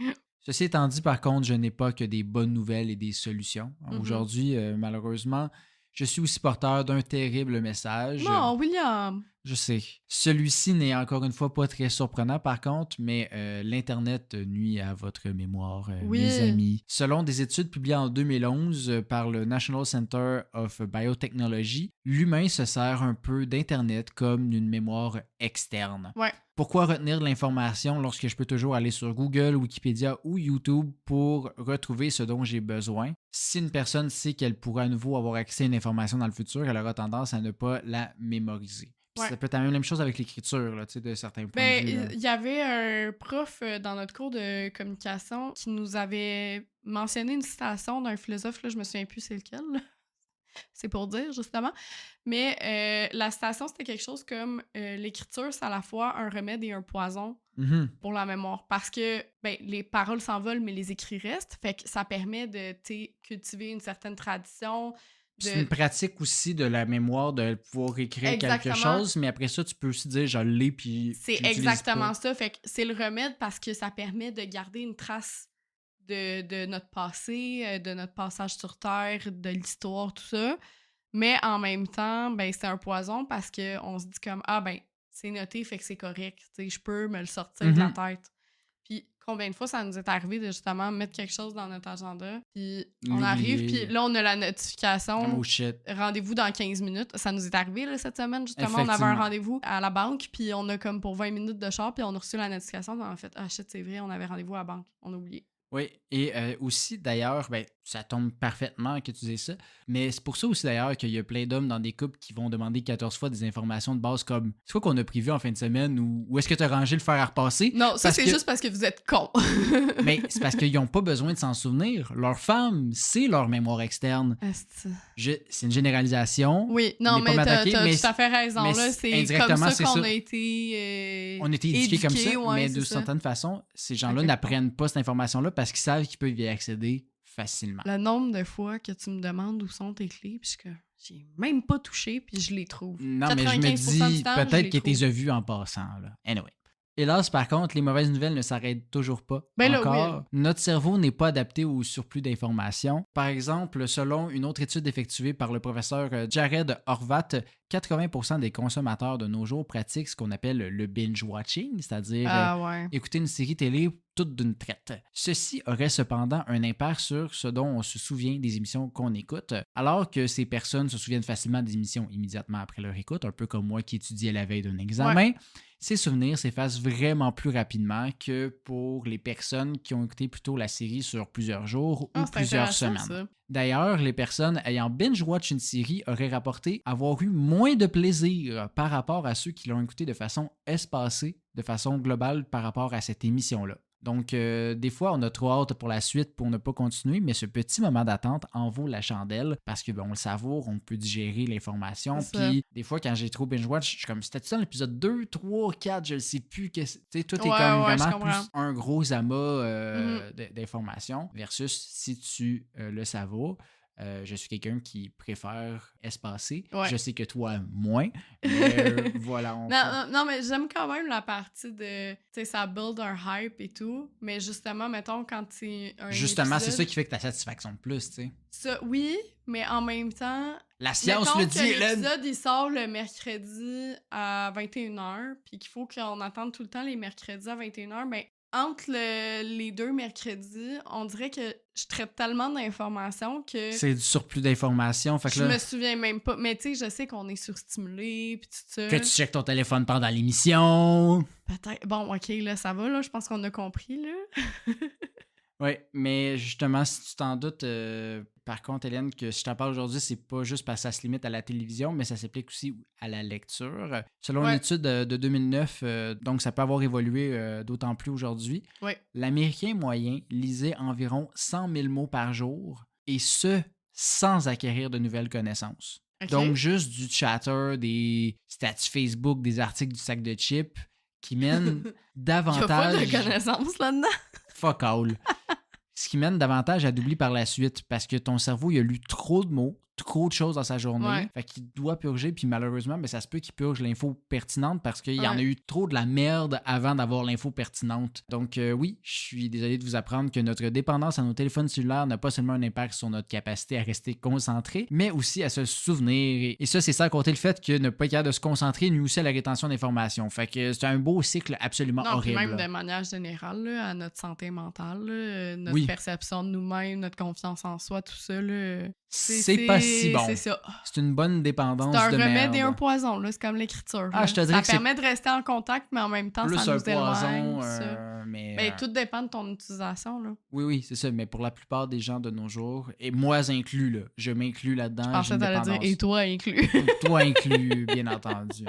Ceci étant dit, par contre, je n'ai pas que des bonnes nouvelles et des solutions. Mhm. Aujourd'hui, malheureusement, je suis aussi porteur d'un terrible message. Non, William! Je sais. Celui-ci n'est encore une fois pas très surprenant par contre, mais l'Internet nuit à votre mémoire, Oui. mes amis. Selon des études publiées en 2011 par le National Center of Biotechnology, l'humain se sert un peu d'Internet comme d'une mémoire externe. Ouais. Pourquoi retenir de l'information lorsque je peux toujours aller sur Google, Wikipédia ou YouTube pour retrouver ce dont j'ai besoin? Si une personne sait qu'elle pourra à nouveau avoir accès à une information dans le futur, elle aura tendance à ne pas la mémoriser. Puis Ouais. ça peut être la même chose avec l'écriture, là, de certains points de vue. Il y avait un prof dans notre cours de communication qui nous avait mentionné une citation d'un philosophe, là, je me souviens plus c'est lequel, là. C'est pour dire, justement. Mais la citation, c'était quelque chose comme l'écriture, c'est à la fois un remède et un poison pour la mémoire. Parce que les paroles s'envolent, mais les écrits restent. Fait que ça permet de cultiver une certaine tradition. C'est une pratique aussi de la mémoire de pouvoir écrire Exactement. quelque chose, mais après ça, tu peux aussi dire je l'ai puis. C'est exactement ça. Fait que c'est le remède parce que ça permet de garder une trace de notre passé, de notre passage sur Terre, de l'histoire, tout ça. Mais en même temps, c'est un poison parce qu'on se dit comme c'est noté, fait que c'est correct. T'sais, je peux me le sortir de la tête. Puis combien de fois ça nous est arrivé de justement mettre quelque chose dans notre agenda, puis on arrive, puis là on a la notification. Oh shit. Rendez-vous dans 15 minutes. Ça nous est arrivé là, cette semaine, justement. On avait un rendez-vous à la banque, puis on a comme pour 20 minutes de char, puis on a reçu la notification. On a fait ah shit, c'est vrai, on avait rendez-vous à la banque. On a oublié. Oui, et aussi d'ailleurs, ça tombe parfaitement que tu dises ça, mais c'est pour ça aussi d'ailleurs qu'il y a plein d'hommes dans des couples qui vont demander 14 fois des informations de base comme c'est quoi qu'on a prévu en fin de semaine ou où est-ce que tu as rangé le fer à repasser? Non, ça c'est juste parce que vous êtes cons. Mais c'est parce qu'ils n'ont pas besoin de s'en souvenir. Leur femme, c'est leur mémoire externe. C'est une généralisation. Oui, non, mais t'as tout à fait raison. Là, c'est comme ça qu'on a été on a été éduqués comme ça, ouais, mais de certaine façon, ces gens-là n'apprennent pas cette information-là parce qu'ils savent qu'ils peuvent y accéder facilement. Le nombre de fois que tu me demandes où sont tes clés, puis que j'ai même pas touché, puis je les trouve. Non, mais je me dis peut-être que tu les as vus en passant. Là. Anyway. Hélas, par contre, les mauvaises nouvelles ne s'arrêtent toujours pas. Encore, oui. Notre cerveau n'est pas adapté au surplus d'informations. Par exemple, selon une autre étude effectuée par le professeur Jared Horvat, 80% des consommateurs de nos jours pratiquent ce qu'on appelle le binge-watching, c'est-à-dire écouter une série télé toute d'une traite. Ceci aurait cependant un impact sur ce dont on se souvient des émissions qu'on écoute, alors que ces personnes se souviennent facilement des émissions immédiatement après leur écoute, un peu comme moi qui étudiais la veille d'un examen. Ouais. Ces souvenirs s'effacent vraiment plus rapidement que pour les personnes qui ont écouté plutôt la série sur plusieurs jours ou plusieurs semaines. Ça. D'ailleurs, les personnes ayant binge-watch une série auraient rapporté avoir eu moins de plaisir par rapport à ceux qui l'ont écouté de façon espacée, de façon globale par rapport à cette émission-là. Donc, des fois, on a trop hâte pour la suite pour ne pas continuer, mais ce petit moment d'attente en vaut la chandelle parce que on le savoure, on peut digérer l'information. Puis, des fois, quand j'ai trop binge-watch, je suis comme, c'était ça l'épisode 2, 3, 4, je ne sais plus. Tu sais, tout est comme vraiment plus un gros amas d'informations versus si tu le savoures. Je suis quelqu'un qui préfère espacer. Ouais. Je sais que toi, moins. Mais voilà. Non, mais j'aime quand même la partie de... Tu sais, ça build un hype et tout. Mais justement, mettons, quand c'est un Justement, épisode, c'est ça qui fait que ta satisfaction de plus, tu sais. Ça, oui, mais en même temps... La science le dit, Hélène! L'épisode, il sort le mercredi à 21h, puis qu'il faut qu'on attende tout le temps les mercredis à 21h, ben entre les deux mercredis, on dirait que je traite tellement d'informations que... C'est du surplus d'informations. Fait que je là, me souviens même pas. Mais tu sais, je sais qu'on est surstimulé, puis tout ça. que tu checkes ton téléphone pendant l'émission. Peut-être. Bon, OK, là, ça va, là. Je pense qu'on a compris, là. Oui, mais justement, si tu t'en doutes, par contre, Hélène, que si je t'en parle aujourd'hui, c'est pas juste parce que ça se limite à la télévision, mais ça s'applique aussi à la lecture. Selon une étude de 2009, donc ça peut avoir évolué d'autant plus aujourd'hui, l'Américain moyen lisait environ 100 000 mots par jour, et ce, sans acquérir de nouvelles connaissances. Okay. Donc, juste du chatter, des statuts Facebook, des articles du sac de chips qui mènent davantage... Il y a pas de connaissances là-dedans. Fuck all. Ce qui mène davantage à d'oubli par la suite parce que ton cerveau, il a lu trop de mots, trop de choses dans sa journée. Fait qu'il doit purger, puis malheureusement, ça se peut qu'il purge l'info pertinente parce qu'il y en a eu trop de la merde avant d'avoir l'info pertinente. Donc oui, je suis désolé de vous apprendre que notre dépendance à nos téléphones cellulaires n'a pas seulement un impact sur notre capacité à rester concentré, mais aussi à se souvenir. Et ça, c'est sans compter le fait que ne pas être capable de se concentrer nuit aussi à la rétention d'informations. Fait que c'est un beau cycle absolument horrible. Puis même de manière générale, là, à notre santé mentale, là, notre perception de nous-mêmes, notre confiance en soi, tout ça, là, c'est pas si bon. C'est ça. C'est une bonne dépendance de merde. C'est un remède et un poison, là. C'est comme l'écriture. Je te dirais ça permet de rester en contact, mais en même temps, plus ça nous éloigne. Mais tout dépend de ton utilisation, là. Oui, c'est ça. Mais pour la plupart des gens de nos jours, et moi inclus, là, je m'inclus là-dedans. Je pensais que t'allais dire « et toi inclus ». Toi inclus, bien entendu.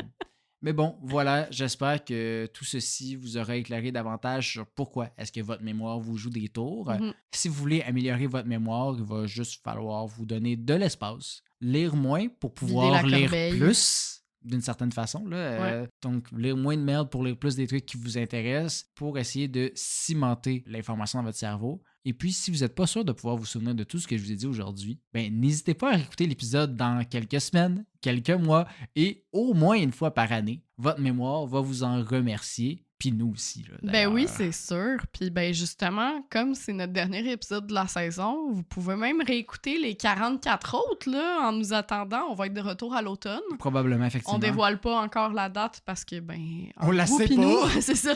Mais bon, voilà, j'espère que tout ceci vous aura éclairé davantage sur pourquoi est-ce que votre mémoire vous joue des tours. Si vous voulez améliorer votre mémoire, il va juste falloir vous donner de l'espace, lire moins pour pouvoir lire plus, d'une certaine façon. Là. Donc, lire moins de merde pour lire plus des trucs qui vous intéressent pour essayer de cimenter l'information dans votre cerveau. Et puis, si vous n'êtes pas sûr de pouvoir vous souvenir de tout ce que je vous ai dit aujourd'hui, n'hésitez pas à écouter l'épisode dans quelques semaines, quelques mois et au moins une fois par année. Votre mémoire va vous en remercier. Puis nous aussi. Là, oui, c'est sûr. Puis justement, comme c'est notre dernier épisode de la saison, vous pouvez même réécouter les 44 autres là, en nous attendant. On va être de retour à l'automne. Probablement, effectivement. On dévoile pas encore la date parce que, on la sait pas. Nous, c'est ça.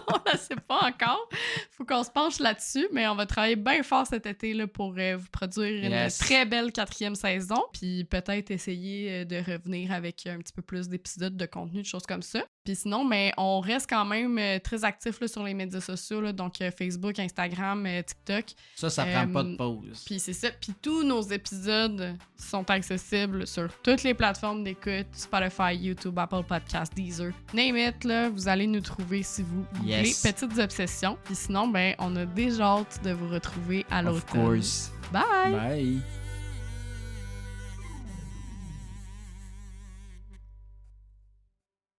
On la sait pas encore. Faut qu'on se penche là-dessus, mais on va travailler bien fort cet été là, pour vous produire une très belle 4e saison. Puis peut-être essayer de revenir avec un petit peu plus d'épisodes, de contenu, de choses comme ça. Puis sinon, on reste quand même très actifs là, sur les médias sociaux, là, donc Facebook, Instagram, TikTok. Ça prend pas de pause. Puis c'est ça. Puis tous nos épisodes sont accessibles sur toutes les plateformes d'écoute, Spotify, YouTube, Apple Podcasts, Deezer. Name it, là, vous allez nous trouver si vous googlez Petites Obsessions. Puis sinon, on a déjà hâte de vous retrouver à l'automne. Of course. Bye! Bye!